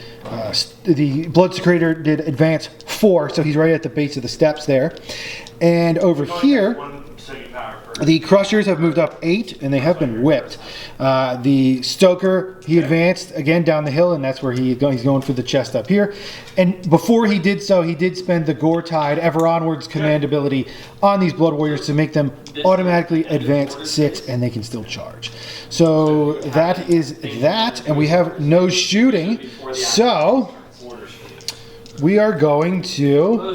Blood Secretor did advance 4, so he's right at the base of the steps there. And over here, the Crushers have moved up 8, and they have been whipped. The Stoker, he advanced again down the hill, and that's where he's going for the chest up here. And before he did so, he did spend the Gore Tide Ever Onwards command ability on these Blood Warriors to make them automatically advance 6, and they can still charge. So that is that, and we have no shooting. So we are going to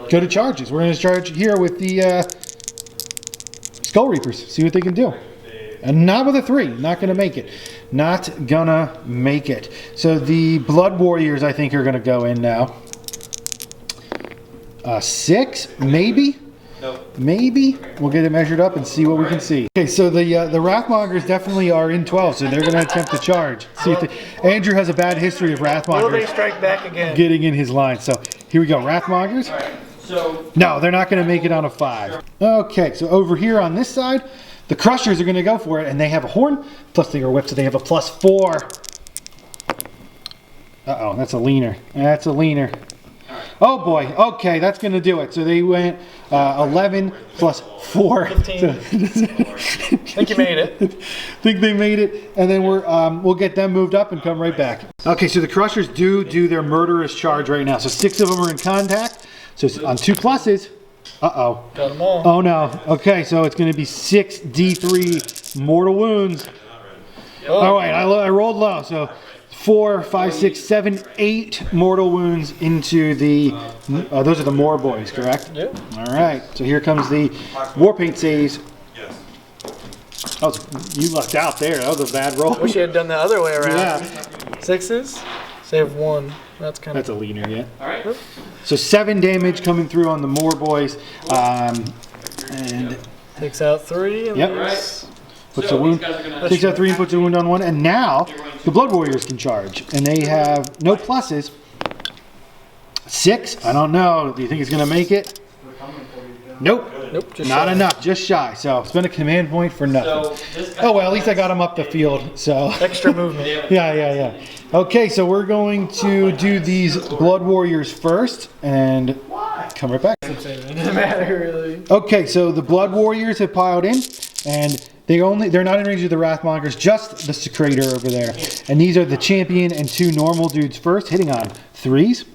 go to charges. We're going to charge here with the Skull Reapers, see what they can do. And not with a 3, not going to make it. Not gonna make it. So the Blood Warriors, I think, are going to go in now. 6, maybe? Maybe. We'll get it measured up and see what we can see. Okay, so the Wrathmongers definitely are in 12, so they're going to attempt to charge. See if Andrew has a bad history of Wrathmongers. Will they strike back again? Getting in his line. So here we go, Wrathmongers. No, they're not going to make it on a 5. Okay, so over here on this side, the Crushers are going to go for it, and they have a horn, plus they are whipped, so they have a +4. Uh-oh, that's a leaner. That's a leaner. Oh boy, okay, that's going to do it. So they went 11 plus 4. 15. Think you made it. Think they made it, and then we'll get them moved up and come right back. Okay, so the Crushers do their murderous charge right now. So 6 of them are in contact. So it's on 2 pluses. Uh-oh. Got them all. Oh no. Okay, so it's going to be 6 D3 mortal wounds. Oh wait, I rolled low. So 4, 5, 6, 7, 8 mortal wounds into the. Those are the Moor boys, correct? Yep. All right. So here comes the war paint saves. Yes. Oh, you lucked out there. That was a bad roll. Wish you had done the other way around. Yeah. 6s. Save 1. That's kind of. That's a leaner, yeah. All right. So 7 damage coming through on the Moor boys. And Takes out 3. And Yep. All right. puts So a wound. these guys are gonna- Takes out 3 and puts a wound on 1. And now the Blood Warriors can charge. And they have no pluses. 6. I don't know. Do you think he's going to make it? Nope. Nope. Just Not shy. enough. Just shy. So spend a command point for nothing. So this guy Oh, well, at least I got him up the field. So. Extra movement. Yeah. Okay, so we're going to do these Blood Warriors first and come right back. It doesn't matter really. Okay, so the Blood Warriors have piled in, and they're not in range of the Wrathmongers, just the Secrator over there. And these are the champion and 2 normal dudes first, hitting on 3s,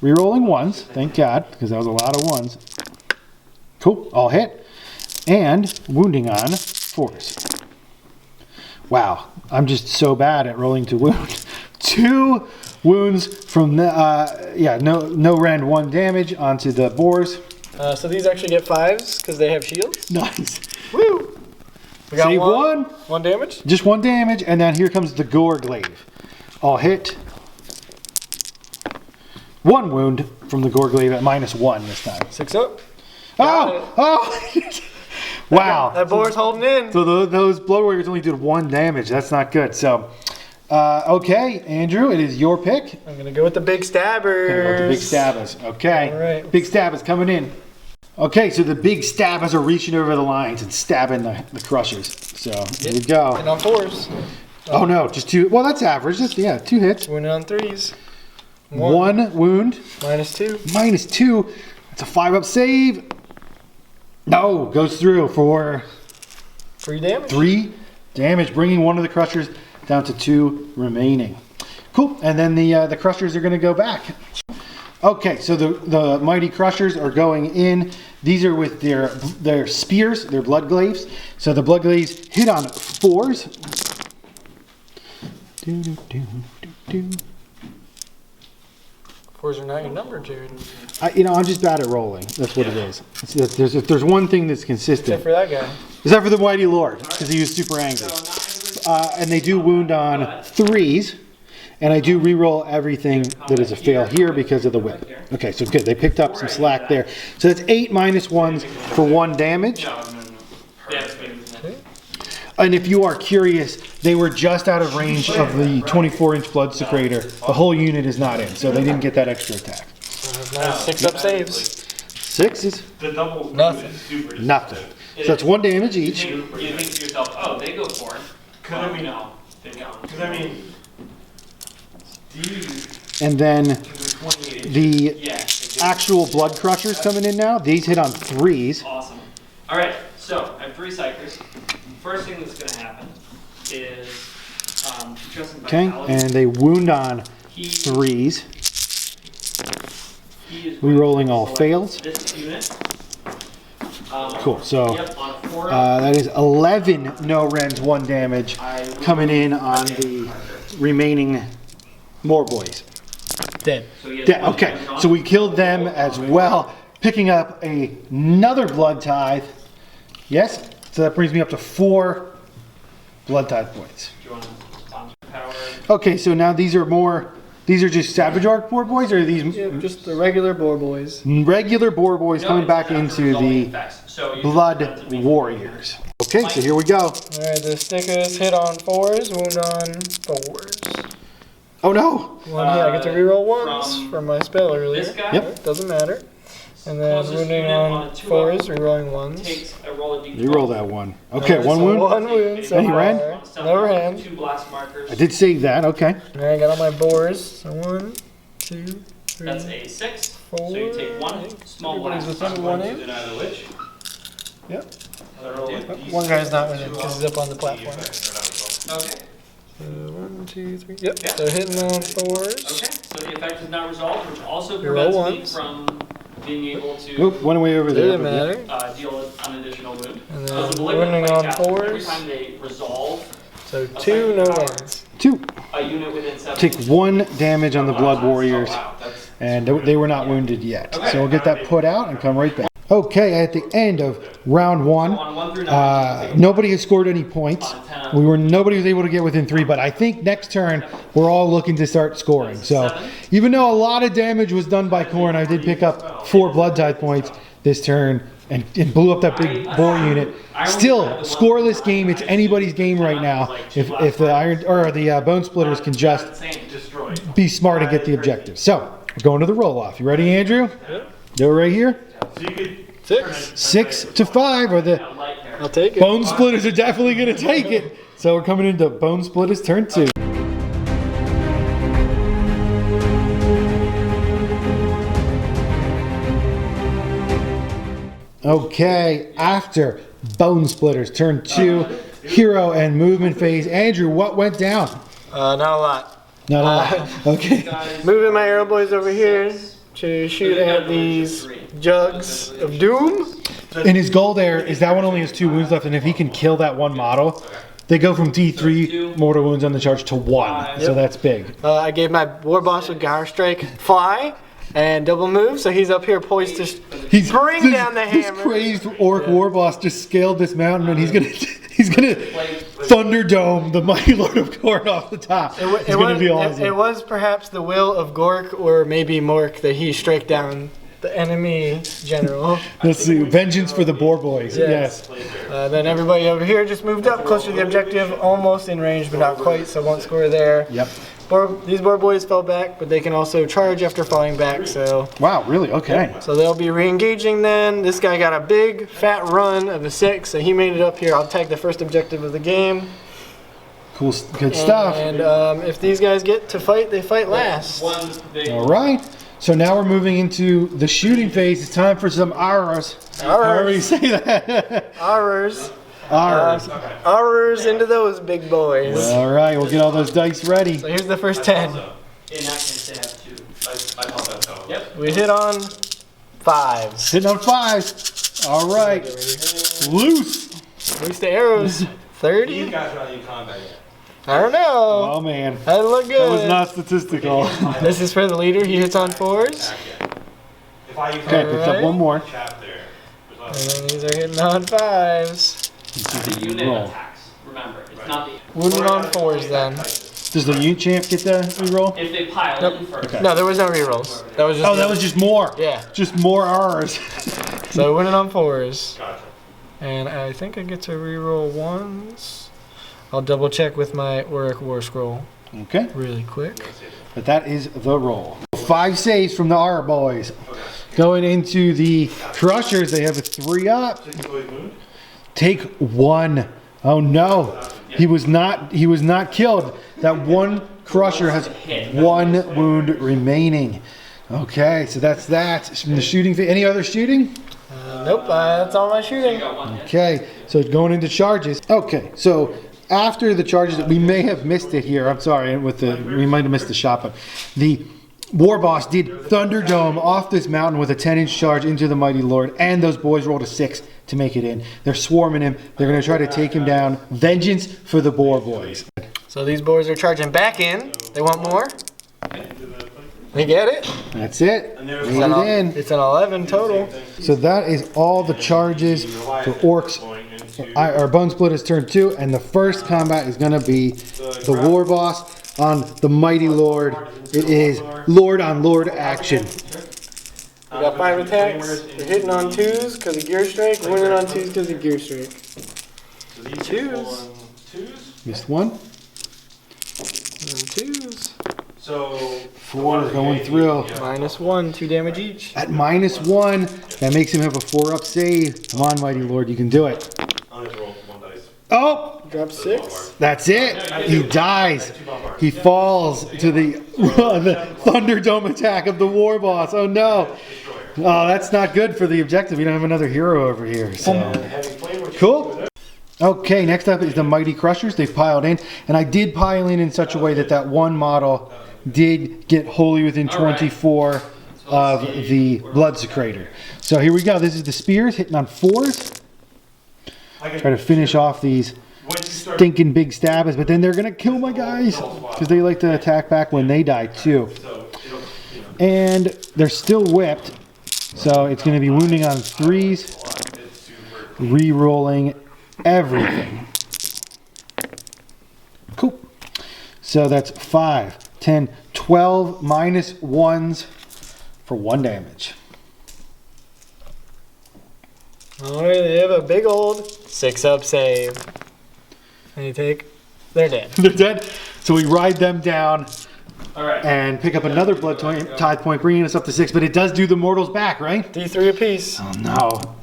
rerolling 1s, thank God, because that was a lot of 1s. Cool, all hit, and wounding on 4s. Wow, I'm just so bad at rolling to wound. 2 wounds from the, no rend, 1 damage onto the boars. So these actually get 5s because they have shields. Nice. Woo! We got Save 1. 1 damage. Just 1 damage, and then here comes the Gore Glaive. All hit. 1 wound from the Gore Glaive at -1 this time. 6 up. Got it. Oh! Wow. That boar's holding in. So those Blood Warriors only did 1 damage. That's not good. So, okay, Andrew, it is your pick. I'm gonna go with the big stabbers. Gonna go with the big stabbers. Okay. All right. Big stabbers coming in. Okay, so the big stabbers are reaching over the lines and stabbing the crushers. So here we go. And on 4s. Oh no, just 2. Well, that's average. That's 2 hits. Wounded on 3s. 1 wound. -2. -2. That's a 5-up save. No, goes through for 3 damage. 3 damage, bringing one of the crushers down to 2 remaining. Cool. And then the crushers are going to go back. Okay, so the mighty crushers are going in. These are with their spears, their blood glaives. So the blood glaives hit on 4s. 4s are not your number, Jared. I'm just bad at rolling. That's what it is. If there's one thing that's consistent, Except for that guy. except for the mighty lord, because he was super angry. And they do wound on 3s. And I do re-roll everything that is a fail here because of the whip. Okay, so good. They picked up some slack there. So that's 8 -1s for 1 damage. And if you are curious, they were just out of range of the 24-inch Blood Secrator. The whole unit is not in, so they didn't get that extra attack. Nice 6-up saves. 6 is The double Nothing. is super. nothing. So that's 1 damage each. You think to yourself, oh, they go for it. Because I mean, No, they don't. because I mean, these And then are 28. the Yeah. actual Blood Crushers coming in now. These hit on 3s. Awesome. All right, so I have 3 psychers. First thing that's going to happen is Justin Okay, Vitality. and they wound on He 3s. is Re-rolling going to all select fails. This unit. Cool, so Yep, on a 4. that is 11 no rends, 1 damage coming in on the remaining Moor boys. Dead. So he has Yeah, 1 okay, damage on so it. we killed them as well, picking up another Blood Tithe. Yes, so that brings me up to 4 Blood Tithe points. Do you want to sponsor power? Okay, so now these are just Savage Arc Boar boys, or are these Yep, just the regular boar boys. regular Boar boys No, coming it's back after into resolving the effects. So you Blood just have to be- Warriors? Okay, so here we go. Alright, the stickers hit on 4s, wound on 4s. Oh no! 1 hit, I get to reroll 1s from from my spell earlier. This guy Yep. Doesn't matter. And then Closest wounding unit on on a 2-up 4s, rerolling 1s. takes a roll of D12. You roll that one. Okay, Alright, 1 so wound. 1 wound so Any far. rend? No rend. 2 blast markers. I did save that. Okay. Alright, I got all my boars. So 1, 2, 3, That's a 6. 4. So you take 1 small Everybody's blast. within 1 inch. Either which. Yep. Dude. One guy's not within because he's up on the platform. Okay. So 1, 2, 3. Yep. Yeah. So hitting on 4s. Okay. So the effect is not resolved, which also You roll prevents me once. from being able to Oop, one way over there. Didn't but yeah. matter. deal an additional wound. And So then the malignant wounding blade on cast, every 4s. time they resolve So 2 no wins. 2. A unit within 7. Take 1 damage on the Blood Warriors, wow, that's and they were not wounded yet. So we'll get that put out and come right back. Okay, at the end of round 1, on 1 through 9. nobody has scored any points. Nobody was able to get within 3, but I think next turn we're all looking to start scoring. So even though a lot of damage was done by Khorne, I did pick up 4 blood tithe points this turn and blew up that big boar unit. Still, scoreless game. It's anybody's game right now. If the iron or the Bonesplitterz can just be smart and get the objective. So we're going to the roll off. You ready, Andrew? Do it right here. 6 to 5 are the I'll take it. Bonesplitterz are definitely going to take it. So we're coming into Bonesplitterz turn 2. Okay, after Bonesplitterz turn 2, hero and movement phase. Andrew, what went down? Not a lot. Not a lot. Okay. Moving my arrow boys over here to shoot at these jugs of doom. And his goal there is that one only has 2 wounds left, and if he can kill that one model, they go from D3 mortal wounds on the charge to 1. So that's big. I gave my war boss with Gyre Strike fly and double move, so he's up here poised to bring down the hammer. This crazed Orruk war boss just scaled this mountain, and he's gonna Thunderdome the mighty Lord of Khorne off the top. It's gonna be awesome. It was perhaps the will of Gork or maybe Mork that he strike down the enemy general. Let's see, vengeance for the boar boys. Yes. Then everybody over here just moved up closer to the objective, almost in range, but not quite, so won't score there. Yep. These boar boys fell back, but they can also charge after falling back, so. Wow, really? Okay. So they'll be re-engaging then. This guy got a big fat run of a 6, so he made it up here. I'll tag the first objective of the game. Cool, good stuff. And if these guys get to fight, they fight last. All right. So now we're moving into the shooting phase. It's time for some arrows. How do you say that? Ours. Arrows. Ours into those big boys. All right, we'll get all those dice ready. So here's the first 10. In that case, they have 2. I thought that. Yep. We hit on 5s. Sitting on 5s. All right. Loose. Loose the arrows. 30? You guys are not in combat yet. I don't know. Oh, man. That didn't look good. That was not statistical. This is for the leader. He hits on 4s. If I use Okay, picked up one more. chap there. And then these are hitting on 5s. The unit attacks. Remember, it's not the. Wounded on 4s then. Does the unit champ get the reroll? If they pile in first. Okay. No, there was no rerolls. That was just. Oh, that was just more. Yeah. Just more R's. So winning on 4s. Gotcha. And I think I get to reroll 1s. I'll double check with my Orruk War Scroll Okay. really quick. But that is the roll. 5 saves from the R boys. Going into the Crushers, they have a 3 up. Take 1. Oh no. He was not killed. That one Crusher has 1 wound remaining. Okay, so that's that. From the shooting. Any other shooting? Nope, that's all my shooting. Okay, so going into charges. Okay, so after the charges, we may have missed it here. I'm sorry, we might have missed the shot, but the War Boss did Thunderdome off this mountain with a 10-inch charge into the Mighty Lord, and those boys rolled a 6 to make it in. They're swarming him. They're going to try to take him down. Vengeance for the Boar Boys. So these boys are charging back in. They want more. They get it. That's it. Made it in. It's an 11 total. So that is all the charges for Orcs. Our Bonesplitterz turn 2, and the first combat is going to be the War Boss on the Mighty Lord. It is Lord on Lord action. We got 5 attacks. We're hitting on 2s because of Gear Strike. Winning on 2s because of Gear Strike. 2s. Missed 1. And 2s. So 4 going through. -1, 2 damage each. At -1, that makes him have a 4-up save. Come on, Mighty Lord, you can do it. I'll just roll 1 dice. Oh! Drop 6. That's it. He dies. He falls to the Thunderdome attack of the War Boss. Oh no. Oh, that's not good for the objective. We don't have another hero over here. So cool. Okay, next up is the Mighty Crushers. They've piled in, and I did pile in such a way that that one model did get wholly within 24 of the Blood Secrator. So here we go. This is the spears hitting on 4s. Try to finish off these stinking big stabbers, but then they're gonna kill my guys because they like to attack back when they die too. And they're still whipped, so it's gonna be wounding on 3s, re-rolling everything. Cool. So that's 5, 10, 12 minus 1s for 1 damage. Alright, they have a big old 6-up save. And you take, they're dead. They're dead. So we ride them down All right. and pick up another blood tithe point, bringing us up to 6. But it does do the mortals back, right? D3 apiece. Oh no.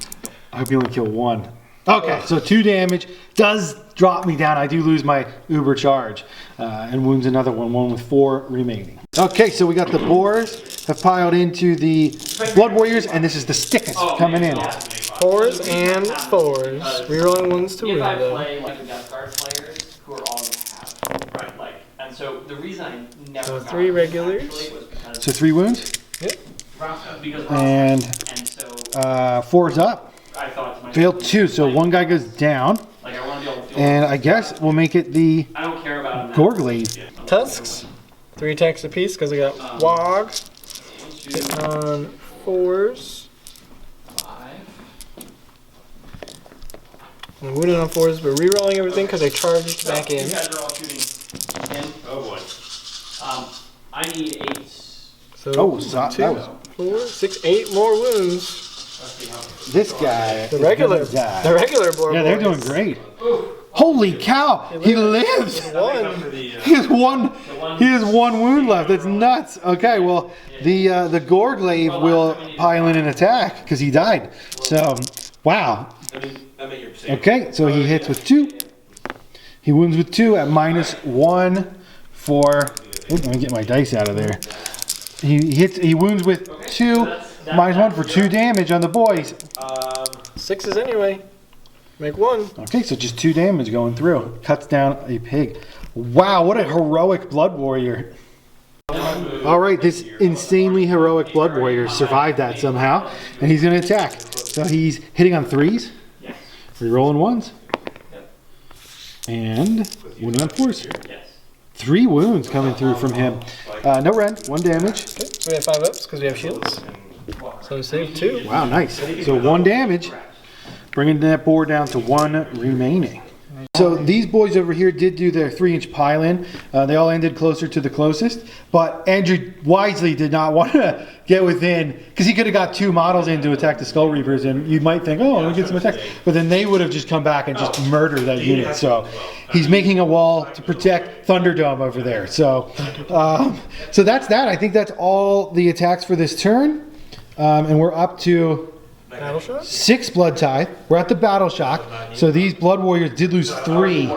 I hope you only kill 1. Okay, so 2 damage does drop me down. I do lose my uber charge and wounds another one with 4 remaining. Okay, so we got the boars have piled into the blood warriors, and this is the stickers coming in. 4s and 4s. Rerolling 1s to If win I though. play like Death Guard players who are all gonna have right, like, and so the reason I never So got 3 them regulars. actually was because So 3 wounds, because and so 4's up. I thought to myself, Failed 2, so 1 guy goes down, like I want to be able to feel. and I guess we'll make it the I don't care about Gorglaive. Tusks. 3 attacks apiece because I got Wog. Hitting on 4s. 5. I'm wounded on 4s, but rerolling everything because I charged back in. You guys are all shooting. In. Oh boy. I need 8. So Oh, so that 2, was 4, 6, 8 more wounds. this guy. The regular, guy. the regular blood. Yeah, they're doing great. Holy cow! He lives. One. He has one. He has 1 wound left. That's nuts. Okay, well, the Gorglaive will pile in an attack because he died. So, wow. I mean, that make your save. Okay, so he hits with 2. He wounds with 2 at -1 for. Ooh, let me get my dice out of there. He hits. He wounds with 2 -1 for 2 damage on the boys. 6s anyway. Make 1. Okay, so just 2 damage going through. Cuts down a pig. Wow, what a heroic blood warrior. All right, this insanely heroic blood warrior survived that somehow, and he's going to attack. So he's hitting on 3s, re-rolling 1s, and wounding on 4s. Yes. 3 wounds coming through from him. No rend, 1 damage. Okay, so we have 5 ups because we have shields. So save 2. Wow, nice. So 1 damage, bringing that boar down to 1 remaining. So these boys over here did do their 3-inch pile-in. They all ended closer to the closest, but Andrew wisely did not want to get within, because he could have got 2 models in to attack the Skull Reapers, and you might think, oh, we get some attacks, but then they would have just come back and just murdered that unit. So he's making a wall to protect Thunderdome over there. So, so that's that. I think that's all the attacks for this turn, and we're up to Battle shot? 6 blood tithe. We're at the battle shock. So these blood warriors did lose 3.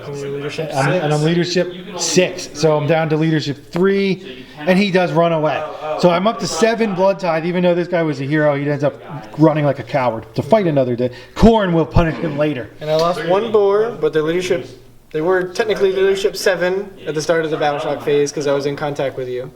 Leadership And I'm leadership 6. So I'm down to leadership 3. And he does run away. So I'm up to 7 blood tithe. Even though this guy was a hero, he ends up running like a coward to fight another day. Khorne will punish him later. And I lost 1 boar, but their leadership, they were technically leadership 7 at the start of the battle shock phase because I was in contact with you.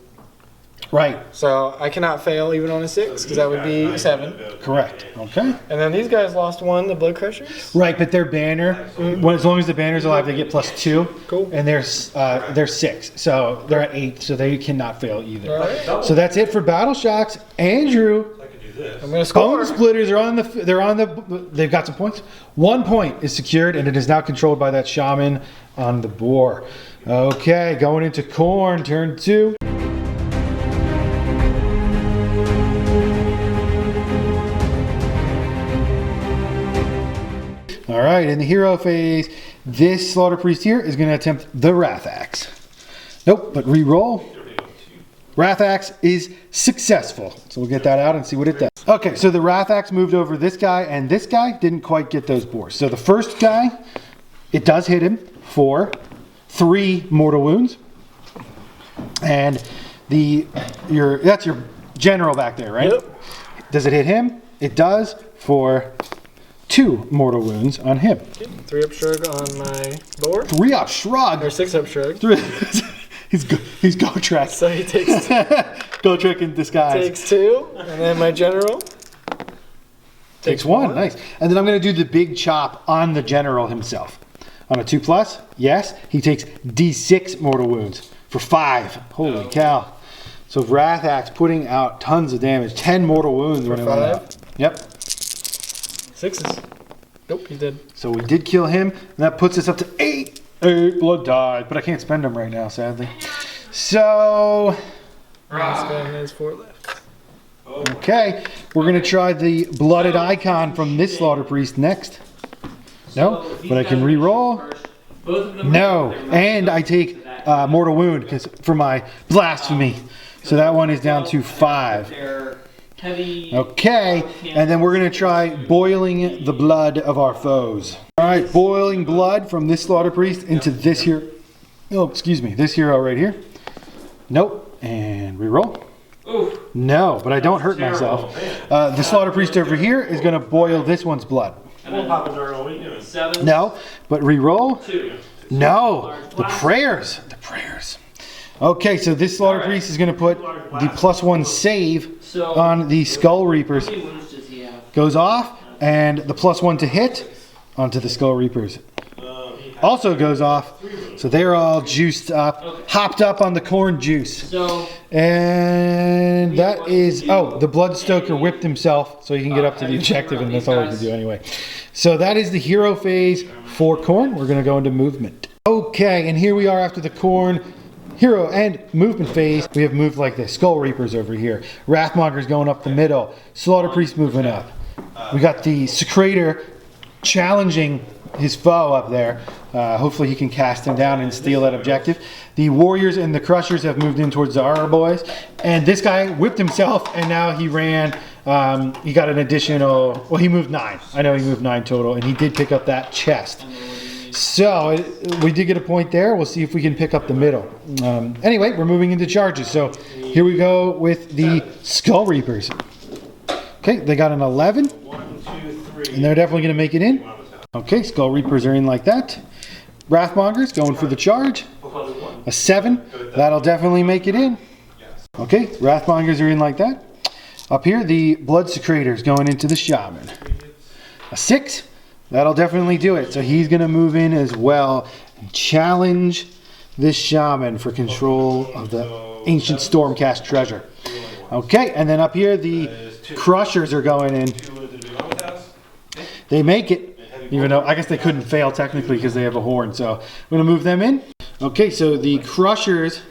Right. So I cannot fail even on a 6 because that would be a 7. Correct. Okay. And then these guys lost 1, the blood crushers. Right, but their banner, well, as long as the banner's alive, they get +2. Cool. And they're 6. So they're at 8, so they cannot fail either. All right. So that's it for battle shocks. Andrew, I could do this. I'm gonna score. Bonesplitterz are they've got some points. 1 point is secured, and it is now controlled by that shaman on the boar. Okay, going into Khorne, turn 2. All right, in the hero phase, this Slaughter Priest here is going to attempt the Wrath Axe. Nope, but re-roll. Wrath Axe is successful. So we'll get that out and see what it does. Okay, so the Wrath Axe moved over this guy, and this guy didn't quite get those boars. So the first guy, it does hit him for 3 mortal wounds. And that's your general back there, right? Yep. Does it hit him? It does for 2 mortal wounds on him. 3 up shrug on my boar. 3 up shrug. Or 6 up shrug. He's Gotrek. So he takes Gotrek in disguise. takes 2, and then my general Takes 1. Nice. And then I'm going to do the big chop on the general himself. On a 2+, yes, he takes D6 mortal wounds for 5. Holy cow. So Wrath Axe putting out tons of damage. 10 mortal wounds For when it went 5? out. Yep. 6s. Nope, he's dead. So we did kill him, and that puts us up to 8. 8 blood died, but I can't spend them right now, sadly. So, This guy has 4 left. okay, we're gonna try the blooded icon from this Slaughter Priest next. No, but I can re-roll. No, and I take mortal wound because for my blasphemy. So that one is down to 5. Okay, and then we're gonna try boiling the blood of our foes. All right, boiling blood from this Slaughter Priest into this here. Oh, excuse me, this hero right here. Nope, and re-roll. No, but I don't hurt myself. The Slaughter Priest over here is gonna boil this one's blood. No, but re-roll. No, the prayers. The prayers. Okay, so this Slaughter Priest is going to put the +1 save on the Skull Reapers. Goes off, and the +1 to hit onto the Skull Reapers. Also goes off, so they're all juiced up, hopped up on the Khorne juice. And that is, oh, the Bloodstoker whipped himself so he can get up to the objective, and that's all he can do anyway. So that is the hero phase for Khorne. We're going to go into movement. Okay, and here we are after the Khorne hero and movement phase. We have moved like this. Skull Reapers over here. Wrathmonger's going up the middle. Slaughter Priest moving up. We got the Secrator challenging his foe up there. Hopefully he can cast him down and steal that objective. The Warriors and the Crushers have moved in towards the Our Boys. And this guy whipped himself, and now he ran. He got an additional, well, he moved 9. I know he moved 9 total, and he did pick up that chest. So we did get a point there. We'll see if we can pick up the middle. Anyway, we're moving into charges. So here we go with the Skull Reapers. Okay, they got an 11. And they're definitely going to make it in. Okay, Skull Reapers are in like that. Wrathmongers going for the charge. A 7. That'll definitely make it in. Okay, Wrathmongers are in like that. Up here, the Blood Secrators going into the Shaman. A 6. That'll definitely do it. So he's going to move in as well and challenge this Shaman for control of the Ancient Stormcast treasure. Okay, and then up here, the Crushers are going in. They make it, even though I guess they couldn't fail technically because they have a horn. So I'm going to move them in. Okay, so the Crushers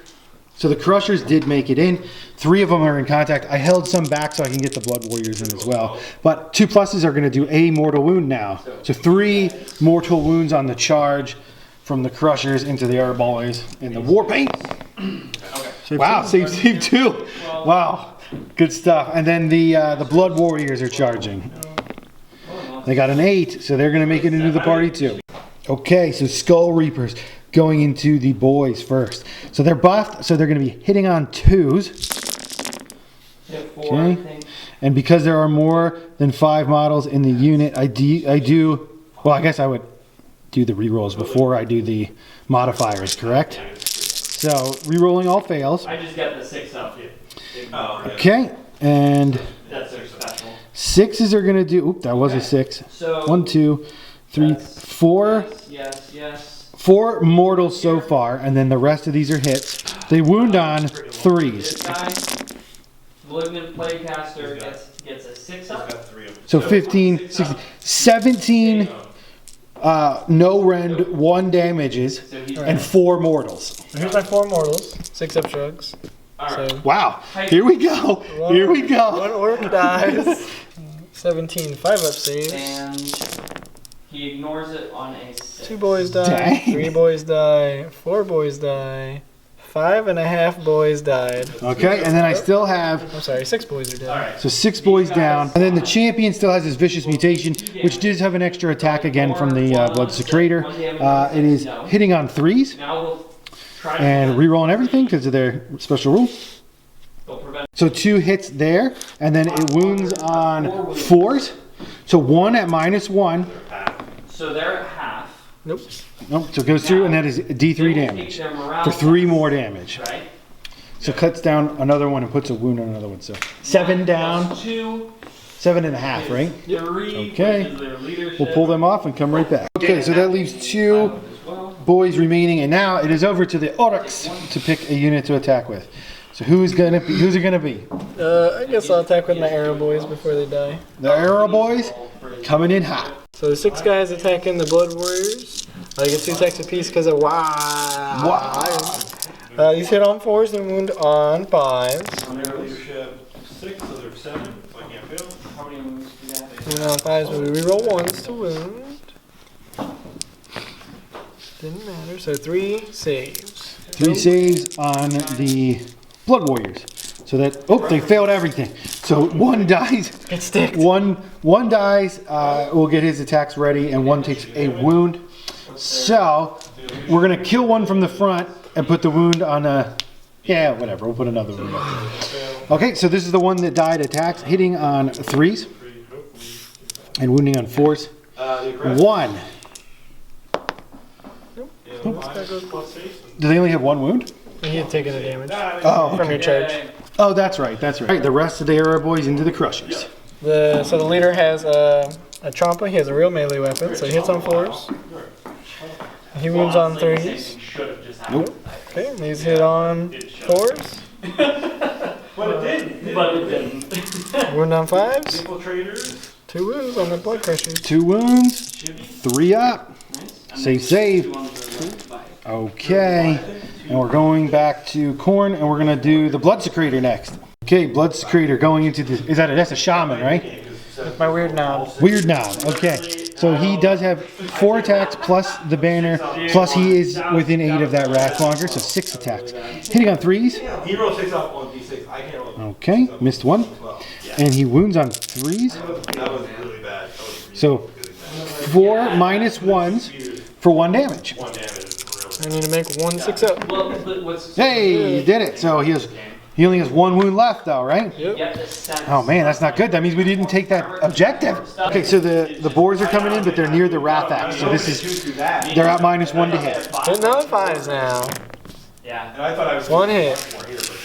did make it in. 3 of them are in contact. I held some back so I can get the Blood Warriors in as well. But 2 pluses are going to do a mortal wound now. So 3 mortal wounds on the charge from the Crushers into the Our Boys in the War Paint. Wow, save 2. Wow, good stuff. And then the Blood Warriors are charging. They got an 8, so they're going to make it into the party too. Okay, so Skull Reapers going into the boys first. So they're buffed, so they're going to be hitting on 2s. Okay. And because there are more than 5 models in the unit, I guess I would do the rerolls before I do the modifiers, correct? So rerolling all fails. I just got the 6 up here. Okay, and That's their special. 6s are going to do, oop, that was a 6. So 1, 2, 3, 4. Yes. 4 mortals so far, and then the rest of these are hits. They wound on 3s. This guy, Malignant Playcaster, gets a 6 up. So 15, 16, 17 no rend, 1 damages, and 4 mortals. Here's my 4 mortals. 6 up shrugs. So Wow, here we go. Here we go. 1 orc dies. 17 5 up saves. And he ignores it on a 6. 2 boys die. Dang. 3 boys die. 4 boys die. 5.5 boys died. Okay, and then I still have, I'm sorry, 6 boys are dead. Alright. so 6 boys down. And then the champion still has his vicious mutation, which does have an extra attack again from the Blood Secrator. It is hitting on 3s Now we'll try and rerolling everything because of their special rule. They'll prevent. So 2 hits there, and then it wounds on 4s. So 1 at -1. So they're at half. Nope. Nope, so it goes through, and that is D3 damage for 3 more damage. Right? So cuts down another one and puts a wound on another one. So 7 down, 2, 7.5, right? 3. Okay. Which is their leadership. We'll pull them off and come right back. Okay, so that leaves 2 boys remaining, and now it is over to the Orruks to pick a unit to attack with. So who's it gonna be? I guess I'll attack with my arrow boys before they die. The Arrow Boys coming in hot. So there's 6 guys attacking the Blood Warriors. I get 2 attacks apiece because of these hit on 4s and wound on 5s. On their leadership 6, so they're 7, so I can't fail. How many wounds do you have? Wound on 5s, but we reroll 1s to wound. Didn't matter. So 3 saves. 3 saves on the Blood Warriors. So that they failed everything. So 1 dies. Get sticked. One dies. Will get his attacks ready, and 1 takes a wound. So we're gonna kill 1 from the front and put the wound on a. Yeah, whatever. We'll put another wound up. Okay, so this is the one that died. Attacks hitting on 3s and wounding on 4s. 1. Do they only have 1 wound? And he had taken the damage from your charge. Oh, that's right. That's right. The rest of the Arrow Boys into the Crushers. So the leader has a Trompa. He has a real melee weapon, so he hits on 4s. He wounds on 3s. Nope. Okay, and he's hit on 4s. But it did. But it didn't. Wound on 5s. Infiltrators. 2 wounds on the Blood Crushers. 2 wounds. 3 up. Save. Okay. And we're going back to Khorne, and we're going to do the Blood Secretor next. Okay, Blood Secretor going into the... That's a shaman, right? With my weird knob. Weird knob. Okay. So he does have 4 attacks plus the banner, plus he is within 8 of that Wrathmonger, so 6 attacks. Hitting on 3s. He rolled 6 off on D6. I can't roll. Okay, missed 1. And he wounds on 3s. That was really bad. So 4 minus 1s for 1 damage. 1 damage. I need to make 1 6-up. Well, but what's Hey, you did it. So he only has 1 wound left, though, right? Yep. Oh man, that's not good. That means we didn't take that objective. Okay, so the boars are coming in, but they're near the Wrath Axe. So they're at -1 to hit. Hitting on 5s now. Yeah. And I thought I was 1 hit.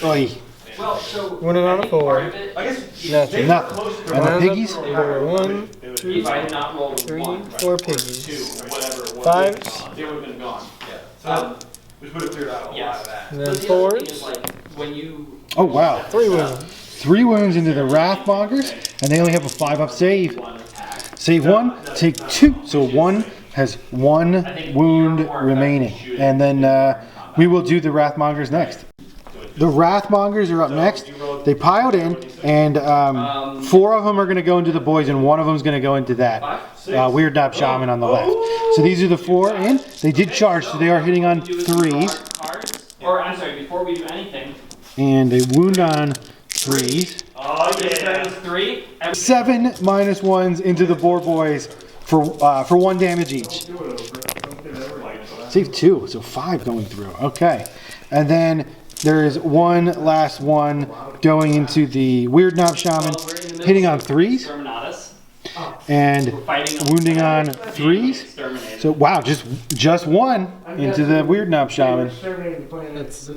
Oy, Well, so Wounded on a 4. I guess Nothing. nothing. And the piggies? 1, if 2, I had not rolled 3, 1, 4 piggies. 2, or whatever it was, 5s. they would have been gone. So we would have cleared out a lot Yes. of that. And But then the other thing 4s. is, like, when you... Oh wow, 3 wounds. 3 wounds into the Wrathmongers, and they only have a 5-up save. Save 1, take 2. So 1 has 1 wound remaining, and then we will do the Wrathmongers next. The Wrathmongers are up next. They piled in, and 4 of them are going to go into the boys, and 1 of them is going to go into that Weird Knob Shaman on the left. So these are the 4 in. They did charge, so they are hitting on 3s. Or, I'm sorry, before we do anything... And they wound on 3s. Oh, yeah. 3. 7 minus 1s into the boar boys for 1 damage each. Save 2, so 5 going through. Okay. And then there is 1 last one going into the Weird Knob Shaman, hitting on 3s. And wounding on 3s. So wow, just 1 into the Weird Knob Shaman. It's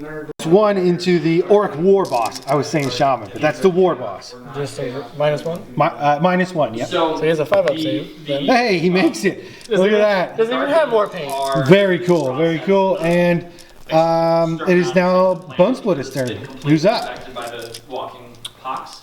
1 into the Orruk War Boss. I was saying Shaman, but that's the War Boss. Just a -1? -1, yeah. So he has a 5-up save. Then. Hey, he makes it. Look at that. Doesn't even have war paint. Very cool, very cool. And it is now Bonesplitterz' turn. Who's up? Affected by the walking pox.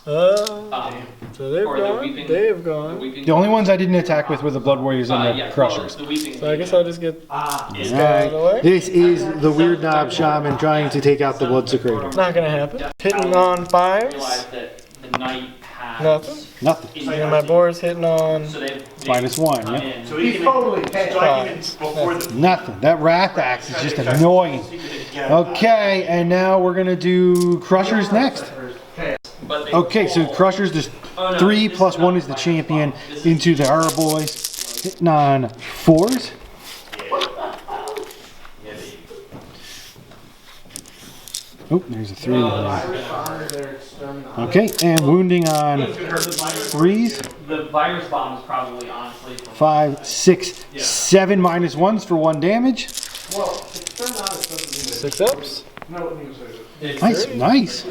So they've gone. They've gone. The only ones I didn't attack with were the Blood Warriors and the Crushers. So I guess I'll just get this guy out of the way. This is the Weird Knob Shaman trying to take out the Blood Secretor. Not gonna happen. Hitting on 5s. Realized that the knight has... Nothing. Nothing. And my boar's hitting on So they've -1, come yeah. in. So he can totally before the Nothing. That Wrath Axe is just annoying. Okay, and now we're gonna do Crushers next. But they Okay, so Crushers, there's 3 plus 1 is the champion into the Arrow Boys. Hitting on 4s. Oh, there's a 3 there. Okay, and wounding on 3s. The virus bomb is probably honestly... 5, 6, 7 minus 1s for 1 damage. 6-ups. Nice, nice.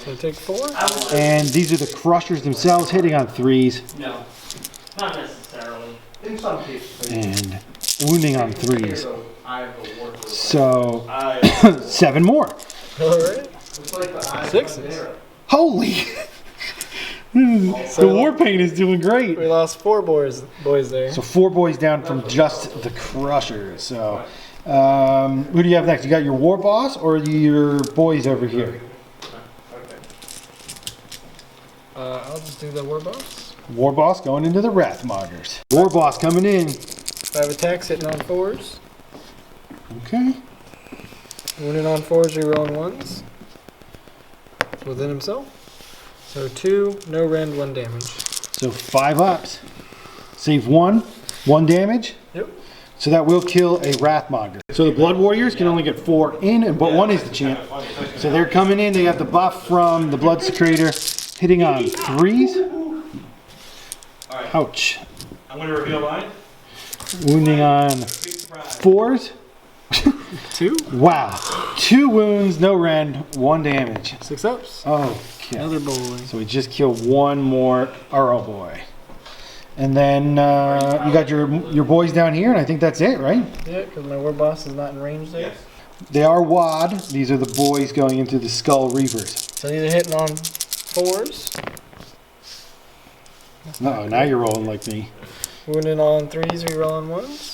So take 4. And these are the Crushers themselves hitting on 3s No, not necessarily. in some cases. and wounding on 3s. So 7 more. All right. 6. Holy! The war paint is doing great. We lost 4 boys there. So 4 boys down from just the Crushers. So who do you have next? You got your war boss or your boys over here? I'll just do the war boss. War boss going into the Wrathmongers. War boss coming in. 5 attacks hitting on 4s. Okay. Wounded on 4s, rerolling 1s. Within himself. So 2, no rend, 1 damage. So 5 ups. Save 1. 1 damage. Yep. So that will kill a Wrathmonger. So the Blood Warriors can only get 4 in, but 1 is the champ. So they're coming in. They have the buff from the Blood Secretor, hitting on 3s. Ouch. I'm going to reveal mine. Wounding on 4s. 2. Wow. 2 wounds, no rend, 1 damage. 6 ups. Okay. Another boy. So we just killed 1 more Arrow boy. And then you got your boys down here, and I think that's it, right? Yeah, because my war boss is not in range there. Yes. They are WAD. These are the boys going into the Skull Reapers. So these are hitting on 4s. Uh-oh, now you're rolling like me. Wounded on 3s, rerolling 1s.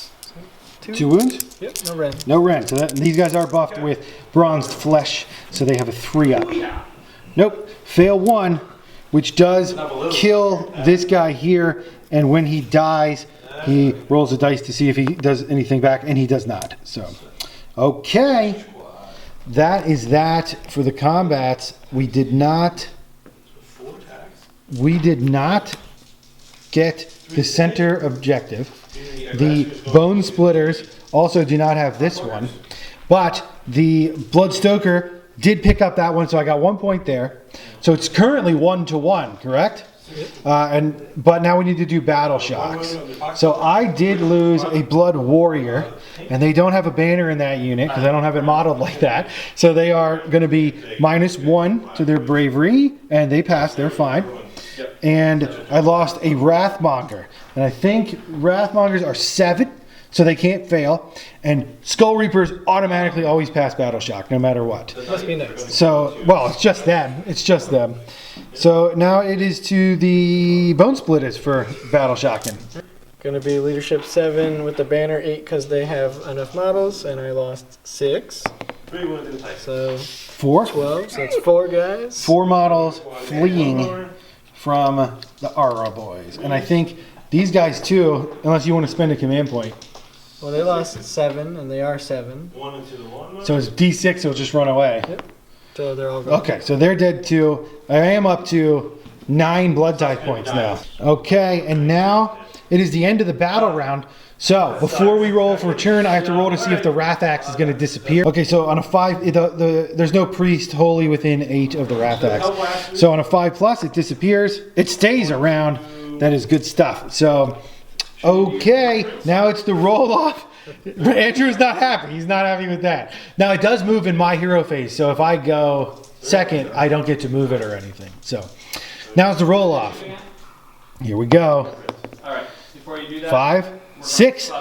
2 wounds? Yep, no rend. No rend. So these guys are buffed with bronzed flesh, so they have a 3 up. Nope. Fail 1, which does kill this guy here, and when he dies, he rolls a dice to see if he does anything back, and he does not. So, okay. That is that for the combats. We did not get the center objective. The Bonesplitterz also do not have this one, but the Bloodstoker did pick up that one, so I got 1 point there. So it's currently 1-1, correct? But now we need to do battle shocks. So I did lose a Blood Warrior, and they don't have a banner in that unit because I don't have it modeled like that. So they are going to be -1 to their bravery, and they passed. They're fine. And I lost a Wrathmonger, and I think Wrathmongers are 7, so they can't fail. And Skull Reapers automatically always pass battle shock, no matter what. Must be next. So, well, it's just them. It's just them. So now it is to the Bonesplitterz for battle shocking. Gonna be leadership 7 with the banner 8 because they have enough models, and I lost 6. 3 wounds in type. So 4. 12. So that's 4 guys. 4 models fleeing from the Arrow boys. And I think these guys too, unless you want to spend a command point. Well, they lost 7, and they are 7. 1 into the 1. So it's D6, it'll just run away. Yep. So they're all gone. Okay, so they're dead too. I am up to 9 blood type points now. Okay, and now it is the end of the battle round. So before we roll for turn, I have to roll to see if the Wrath Axe is going to disappear. Okay, so on a 5, there's no priest wholly within 8 of the Wrath Axe. So on a 5+, it disappears. It stays around. That is good stuff. So, okay, now it's the roll off. But Andrew's not happy. He's not happy with that. Now it does move in my hero phase. So if I go second, I don't get to move it or anything. So now it's the roll off. Here we go. All right. Before you do that, 5, 6.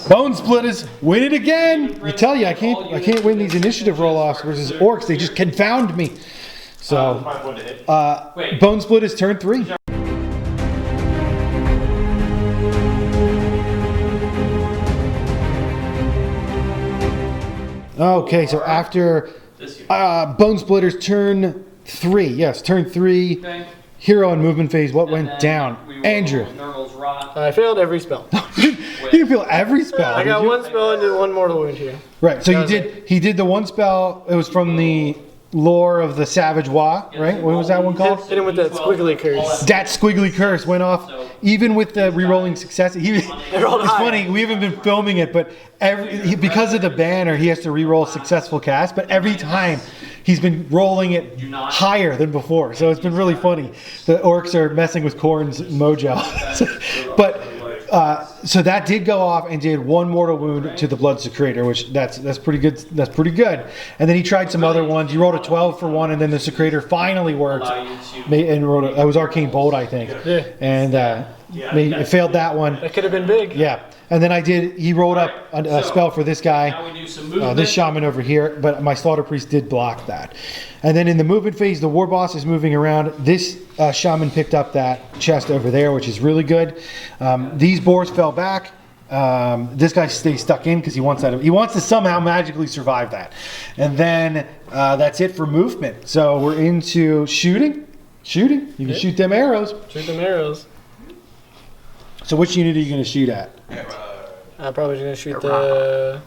Bonesplitterz win it again. I tell you, I can't win these initiative roll-offs versus orcs. They just confound me. So, Bonesplitterz turn 3. Okay, so after Bonesplitterz turn 3, yes, turn 3, Okay. hero and movement phase, what went down? Andrew. Nurgle's Rot. I failed every spell. You can feel every spell. I did got you? 1 spell and did 1 mortal wound here. Right, so That you was did, he did the 1 spell, it was from the lore of the Savage Wa, right? What was that one called? Hit him with that squiggly curse. That squiggly curse went off, even with the re-rolling success. It's rolled high. funny, we haven't been filming it, but because of the banner, he has to re-roll successful cast, but every time he's been rolling it higher than before, so it's been really funny. The orcs are messing with Khorne's mojo. But so that did go off and did 1 mortal wound to the Blood Secretor, which that's pretty good. That's pretty good. And then he tried some other ones. He rolled a 12 for 1, and then the Secretor finally worked. And rolled it was Arcane Bolt, I think. Yeah. And Yeah. It failed that one. That could have been big. Yeah. And then he rolled up a spell for this guy. Now we do some movement. This shaman over here, but my slaughter priest did block that. And then in the movement phase, the war boss is moving around. This shaman picked up that chest over there, which is really good. These boars fell back. This guy stays stuck in because he wants to somehow magically survive that. And then that's it for movement. So we're into shooting. You can shoot them arrows. Shoot them arrows. So which unit are you going to shoot at? I'm probably going to shoot the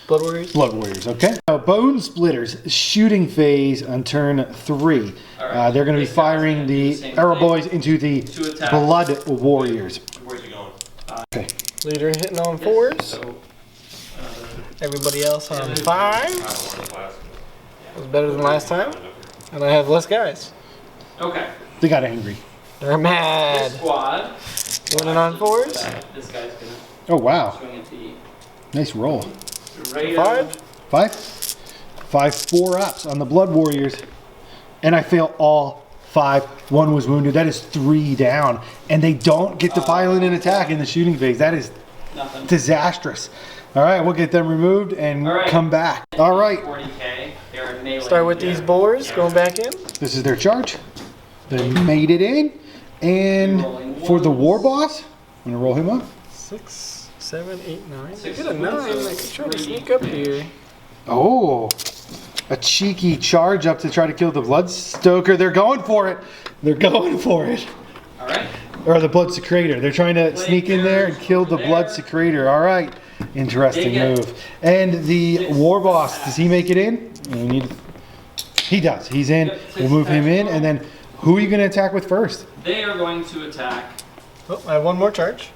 Blood Warriors. Blood Warriors, okay. Now, Bonesplitterz, shooting phase on turn 3. Alright. They're going to be firing the arrow boys into the Blood Warriors. Where's he going? Okay. Leader hitting on 4s. So, Everybody else on 5s. I don't want to class. It was better than last time. And I have less guys. okay. They got angry. They're This mad. squad. Winning on 4s. This guy's gonna Oh, wow. swing at the Nice roll. radar. 5. 5 4-ups on the Blood Warriors. And I fail all 5. 1 was wounded. That is 3 down. And they don't get to pile in an attack in the shooting phase. That is Nothing. disastrous. All right, we'll get them removed and All right. come back. All right, 40k. They're nailing. Start with these boars going back in. this is their charge. They made it in. And for the war boss, I'm going to roll him up. 6, 7, 8, 9. They 6, get a 9. I could try to sneak up here. Oh, a cheeky charge up to try to kill the Bloodstoker. They're going for it. They're going for it. All right. Or the Blood Secretor. They're trying to sneak in there and kill the Blood Secretor. All right. Interesting move. And the war boss, does he make it in? He does. He's in. We'll move him in. And then who are you going to attack with first? They are going to attack. Oh, I have one more charge.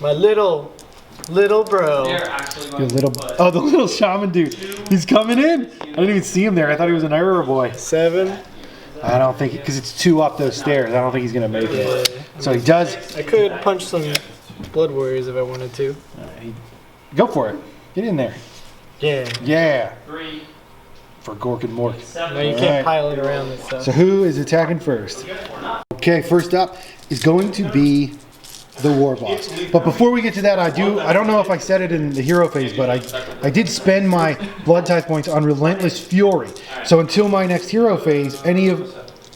My little bro. They're actually The going little, to put oh, the little shaman dude. He's coming in. I didn't even see him there. I thought he was an arrow boy. 7. I don't think, because it's 2 up those stairs. I don't think he's going to make it. So he does. I could punch some Blood Warriors if I wanted to. Go for it. Get in there. Yeah. Yeah. 3, For Gork and Mork. 7. No, you Alright. can't pile it around this stuff. So who is attacking first? Okay, first up is going to be the war boss. But before we get to that, I don't know if I said it in the hero phase, but I did spend my blood type points on Relentless Fury. So until my next hero phase, any of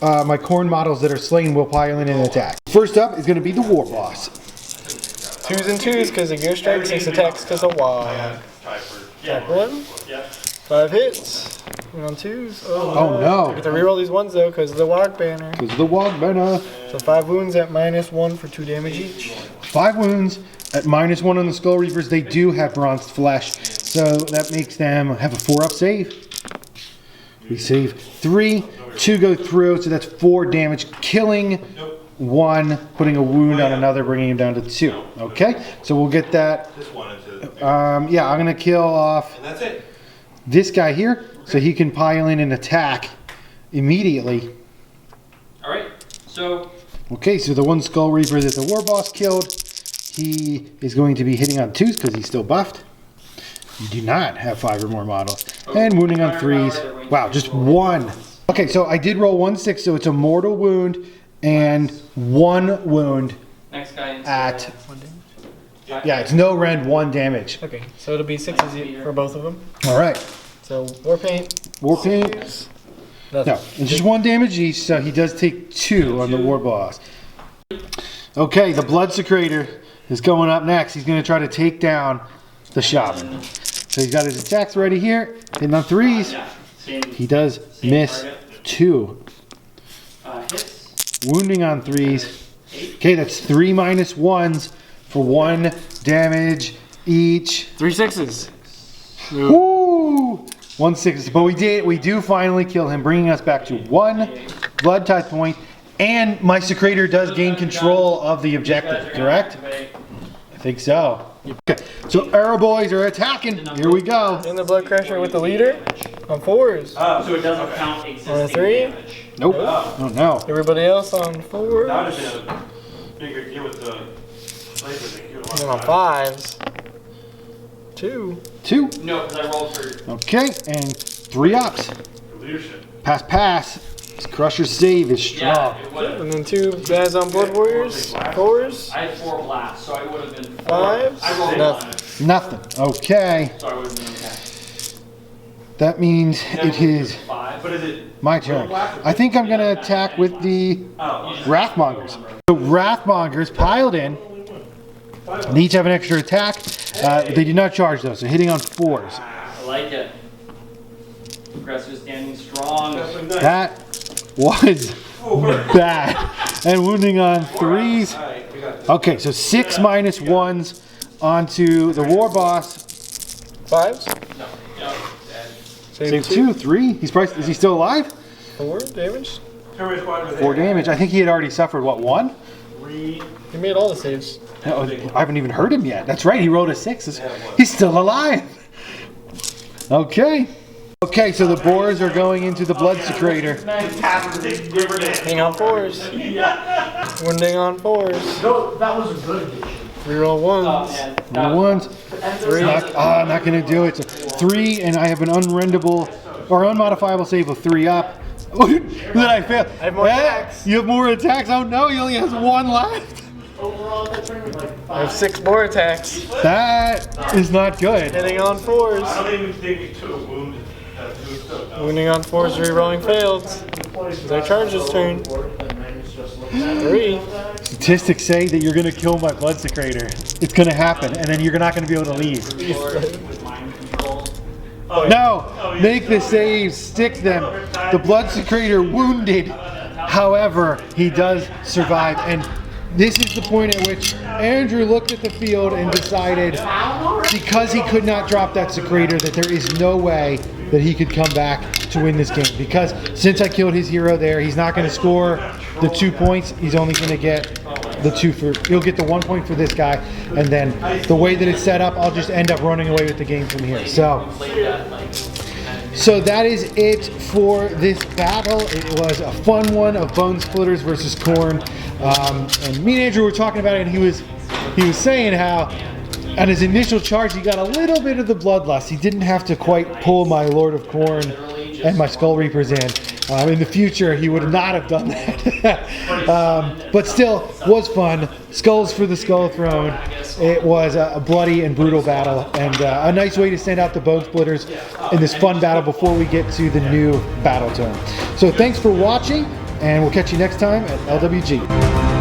my Khorne models that are slain will pile in and attack. First up is going to be the war boss. 2s and 2s because of Gear Strike, 6 attacks because of Wog. Attack 1. 5 hits. Went on 2s. Oh I no. get to reroll these ones though because of the Wog banner. Because of the Wog banner. So 5 wounds at -1 for 2 damage each. 5 wounds at -1 on the Skull Reapers. They do have bronzed flesh, so that makes them have a 4-up save. We save 3, 2 go through, so that's 4 damage, killing 1, putting a wound on another, bringing him down to 2. Okay, so we'll get that. Just wanted to. Yeah, I'm gonna kill off And that's it. this guy here, so he can pile in and attack immediately. All right. So Okay, so the one Skull Reaper that the war boss killed, he is going to be hitting on 2s because he's still buffed. You do not have 5 or more models. And wounding on 3s. Wow, just 1. Okay, so I did roll 1/6, so it's a mortal wound and 1 wound next guy into at, 1 damage. yeah, it's no rend, 1 damage. Okay, so it'll be 6s for both of them. All right, So War Paint. war paint. Nothing. No, it's just 1 damage each, so he does take 2 on the war boss. Okay, the Blood Secretor is going up next. He's going to try to take down the shaman. So he's got his attacks ready here, hitting on 3s. Yeah. Same. He does miss 2. Hits. Wounding on 3s. Okay, that's 3 -1s for 1 damage each. 3 6s. Woo! 1 6. But we do finally kill him, bringing us back to 1 blood type point. And my Secretor does gain control of the objective, correct? I think so. Okay, so arrow boys are attacking. Here we go. In the Blood Crusher with the leader on 4s. So it doesn't count existing On a 3? damage. Nope. Oh no. Everybody else on 4s. That would have been a bigger deal with the laser thing. You would And then want on 5s. 2. 2. No, because I rolled for. Okay, and 3 ups. leadership. Pass. This Crusher save is strong. Yeah, it would have. And then 2 guys on Blood Warriors. 4s. I had 4 blasts, so I would have been 4. 5s. I rolled Nothing. 1, Nothing. Okay. so I would have been okay. That means it is 5. But is it? my turn. I think I'm going to attack with the Wrathmongers. So Wrathmongers piled in. They each have an extra attack. They do not charge though, so hitting on 4s. I like it. Aggressor standing strong. That was bad. And wounding on 3s. Okay, so 6 minus 1s onto the War Boss. 5s. No, no, Save 2, 3. He's probably, is he still alive? 4 damage. 4 damage. I think he had already suffered, what, 1? He made all the saves. No, I haven't even heard him yet. That's right, he rolled a 6. He's still alive. Okay. Okay, so the boars are going into the Blood Secretor. Hang on 4s. Wounding on 4s. No, that was a good addition. Reroll Oh, 1s. man. Ones. 3. I'm not going to do it. So 3, and I have an unrendable or unmodifiable save of 3 up. Then I fail. I have more attacks. You have more attacks? Oh no, he only has 1 left. Overall, that turned like I have 6 more attacks. That is not good. Hitting on 4s. I don't even think he took a wound. Wounding on 4s, rerolling failed. It's our charge's turn. 3. Statistics say that you're going to kill my Blood Secretor. It's going to happen, and then you're not going to be able to leave. With mind control. No! Make the saves, stick them. The Blood Secretor wounded. However, he does survive. And this is the point at which Andrew looked at the field and decided, because he could not drop that Secretor, that there is no way that he could come back to win this game. Because since I killed his hero there, he's not going to score the 2 points. He's only going to get the 2 for, he'll get the 1 point for this guy. And then the way that it's set up, I'll just end up running away with the game from here. So that is it for this battle. It was a fun one of Bonesplitterz versus Khorne. And me and Andrew were talking about it, and he was saying how on his initial charge he got a little bit of the bloodlust. He didn't have to quite pull my Lord of Khorne and my Skull Reapers in. In the future, he would not have done that. But still, was fun. Skulls for the Skull Throne. It was a bloody and brutal battle, and a nice way to send out the Bonesplitterz in this fun battle before we get to the new battle tone. So thanks for watching, and we'll catch you next time at LWG.